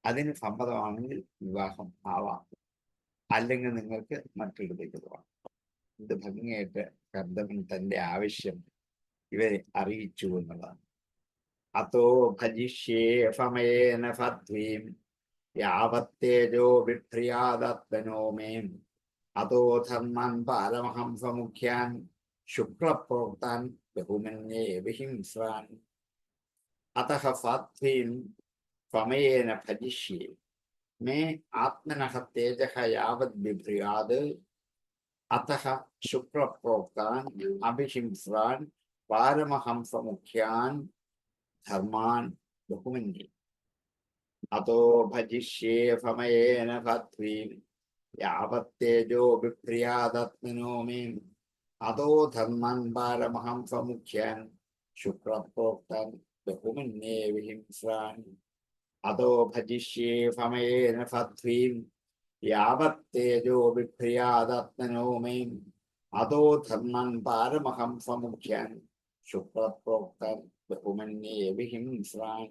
അതിന് സമ്മതമാണെങ്കിൽ വിവാഹം ആവാം, അല്ലെങ്കിൽ നിങ്ങൾക്ക് മറ്റൊരിടത്തേക്ക് പോകാം. ഇത് ഭംഗിയായിട്ട് കർദമൻ തന്റെ ആവശ്യം ഇവരെ അറിയിച്ചു എന്നുള്ളതാണ്. അതോ ഭജിഷ്യേ സമയേന സത്വീം യാവത്തേജോ വിഭ്രിയാദത്മനോമേം അതോ ധർമ്മൻ പാരമഹംസമുഖ്യാൻ ശുക്ലപ്രോക്താൻ ബഹുമന്യേ വിഹിംസ്രാൻ. അതഃ സാത്വീം സമയേന ഭജിഷ്യേ മേ ആത്മനഃ തേജഃ യാവത് ബിഭ്രിയാത് അതഃ ശുക്ലപ്രോക്താൻ അഭിഹിംസ്രാൻ പാരമഹംസമുഖ്യാൻ ധർമാൻ ബഹുമന്യേ. അതോ ഭജിഷ്യേ സമയേന സത്വീം യാവത്തേജോ ബിഭ്രിയാദത്മനോമേം അതോ ധർമ്മൻ പാരമഹംസമുഖ്യാൻ ശുക്ലപ്രോക്താൻ ബഹുമന്യേ വിഹിംസ്രാൻ. അതോ ഭജിഷ്യേ സമയേന സത്വീം യാവത്തേജോ ബിഭ്രിയാദത്മനോമേം അതോ ധർമ്മൻ പാരമഹംസമുഖ്യാൻ ശുക്ലപ്രോക്താൻ ബഹുമന്യേ വിഹിംസ്രാൻ.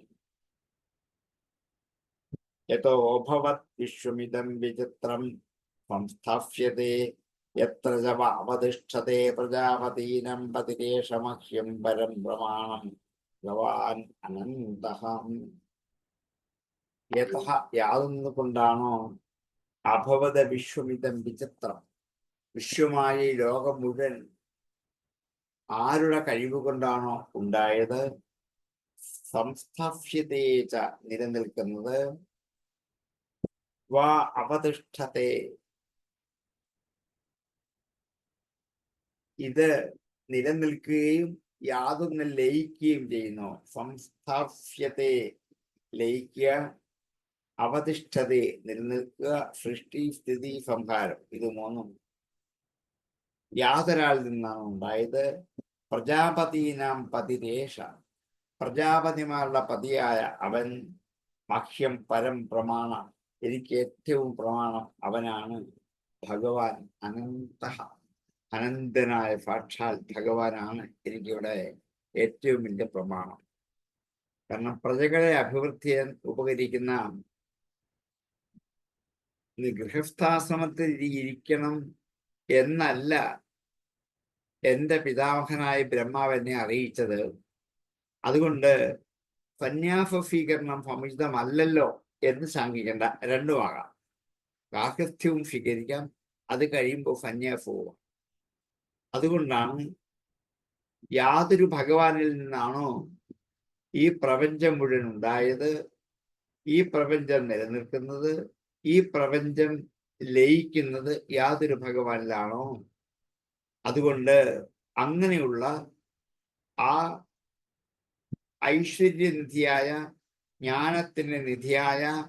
യതോ ഭവത് വിശ്വമിദം വിചിത്രം സംസ്ഥാപ്യത്തെ യത്ര ച അവതിഷ്ഠത്തെ പ്രജാപതീനം പതിരേഷമഹ്യം പരം പ്രമാണം ഭഗവാൻ അനന്തഃ. യതഃ യാതൊന്നുകൊണ്ടാണോ അഭവത വിശ്വമിദം വിചിത്രം, വിശ്വമായ ഈ ലോകം മുഴുവൻ ആരുടെ കഴിവ് കൊണ്ടാണോ ഉണ്ടായത്, സംസ്ഥാപ്യത്തെ ച നിലനിൽക്കുന്നത്, വാ അവതിഷ്ഠത്തെ ഇത് നിലനിൽക്കുകയും യാതൊന്ന് ലയിക്കുകയും ചെയ്യുന്നു. സംസ്ഥാപ്യത്തെ ലയിക്കുക, അവതിഷ്ഠതെ നിലനിൽക്കുക, സൃഷ്ടി സ്ഥിതി സംഹാരം, ഇത് മൂന്നും യാതൊരാളിൽ നിന്നാണ് ഉണ്ടായത്. പ്രജാപതീനാം പതിരേഷ, പ്രജാപതിമാരുടെ പതിയായ അവൻ, മഹ്യം പരം പ്രമാണം, എനിക്ക് ഏറ്റവും പ്രമാണം അവനാണ്. ഭഗവാൻ അനന്തഃ, അനന്തനായ സാക്ഷാൽ ഭഗവാനാണ് എനിക്കിവിടെ ഏറ്റവും വലിയ പ്രമാണം. കാരണം പ്രജകളെ അഭിവൃദ്ധി ചെയ്യാൻ ഉപകരിക്കുന്ന ഗൃഹസ്ഥാശ്രമത്തിൽ ഇരിക്കണം എന്നല്ല എൻ്റെ പിതാമഹനായ ബ്രഹ്മാവ് എന്നെ അറിയിച്ചത്. അതുകൊണ്ട് സന്യാസ സ്വീകരണം സമുചിതമല്ലല്ലോ എന്ന് ശങ്കിക്കേണ്ട, രണ്ടുമാകാം. ഗാർഹസ്ഥ്യവും സ്വീകരിക്കാം. അത് കഴിയുമ്പോൾ സന്യാസവും. അതുകൊണ്ടാണ് യാതൊരു ഭഗവാനിൽ നിന്നാണോ ഈ പ്രപഞ്ചം മുഴുവൻ ഉണ്ടായത്, ഈ പ്രപഞ്ചം നിലനിൽക്കുന്നത്, ഈ പ്രപഞ്ചം ലയിക്കുന്നത് യാതൊരു ഭഗവാനിലാണോ, അതുകൊണ്ട് അങ്ങനെയുള്ള ആ ഐശ്വര്യനിധിയായ, ജ്ഞാനത്തിന് നിധിയായ,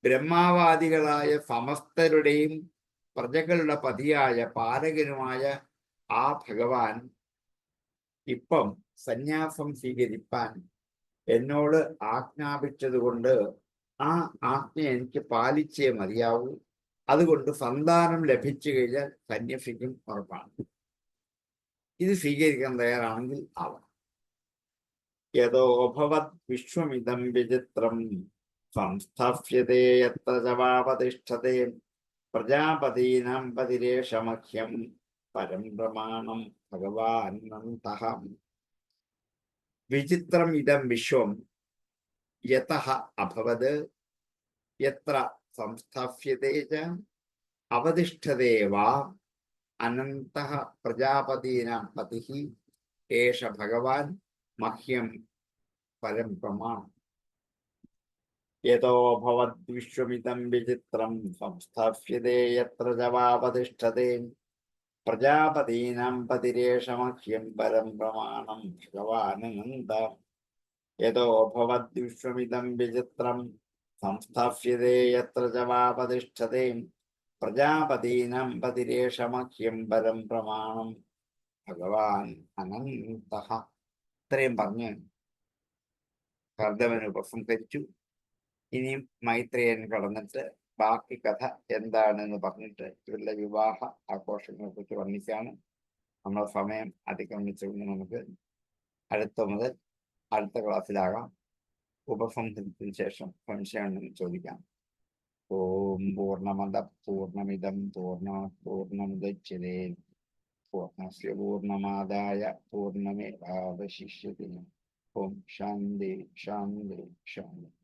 ബ്രഹ്മാവാദികളായ സമസ്തരുടെയും പ്രജകളുടെ പതിയായ പാലകനുമായ ആ ഭഗവാൻ ഇപ്പം സന്യാസം സ്വീകരിപ്പാൻ എന്നോട് ആജ്ഞാപിച്ചതുകൊണ്ട് ആ ആജ്ഞ എനിക്ക് പാലിച്ചേ മതിയാവൂ. അതുകൊണ്ട് സന്താനം ലഭിച്ചു കഴിഞ്ഞാൽ സന്യസിക്കും ഉറപ്പാണ്. ഇത് സ്വീകരിക്കാൻ തയ്യാറാണെങ്കിൽ ആവാം. യഥോഭവത് വിശ്വമിദം വിചിത്രം സംസ്ഥാപ്യതേ യത്ര ചവാപതിഷ്ഠതേ പ്രജാപതീനാം പതിരേഷമഹ്യം പരം പ്രമാണം ഭഗവാനന്തഃ. വിചിത്രം ഇദം വിശ്വം യതഃ അഭവത് യത്ര സംസ്ഥാപ്യതേ ച അവതിഷ്ഠതേ വാ അനന്തഃ പ്രജാപതീനാം പതിഃ ഏഷ ഭഗവാൻ മഹ്യം പരം പ്രമാണം. യതോ ഭവത് വിശ്വമിദം വിചിത്രം സംസ്ഥാപ്യതേ യത്ര ചവാവതിഷ്ഠതേ പ്രജാപതീനാം പതിരേഷ മഹ്യം പരം പ്രമാണം ഭഗവാനന്ത. യതോ ഭവത് വിശ്വമിദം വിചിത്രം സംസ്ഥാപ്യതേ യത്ര ചവാവതിഷ്ഠതേ പ്രജാപതീനാം പതിരേഷ മഹ്യം പരം പ്രമാണം ഭഗവാൻ അനന്തഃ. ഇത്രയും പറഞ്ഞ് കർദമൻ ഉപസംഹരിച്ചു. ഇനിയും മൈത്രേയൻ കടന്നിട്ട് ബാക്കി കഥ എന്താണെന്ന് പറഞ്ഞിട്ട് ഇവരുടെ വിവാഹ ആഘോഷങ്ങളെ കുറിച്ച് വർണ്ണിക്കാണ്. നമ്മുടെ സമയം അതിക്രമിച്ചുകൊണ്ട് നമുക്ക് അടുത്ത ക്ലാസ്സിലാകാം. ഉപസംഹരിച്ചതിന് ശേഷം സംശയമുണ്ടെന്ന് ചോദിക്കാം. ഓം പൂർണ്ണമദ പൂർണ്ണമിദം പൂർണ്ണമുദച്യതേ പൂർണ്ണസ്യ പൂർണ്ണമാദായ പൂർണ്ണമേവാവശിഷ്യതേ. ഓം ശാന്തി ശാന്തി ശാന്തി.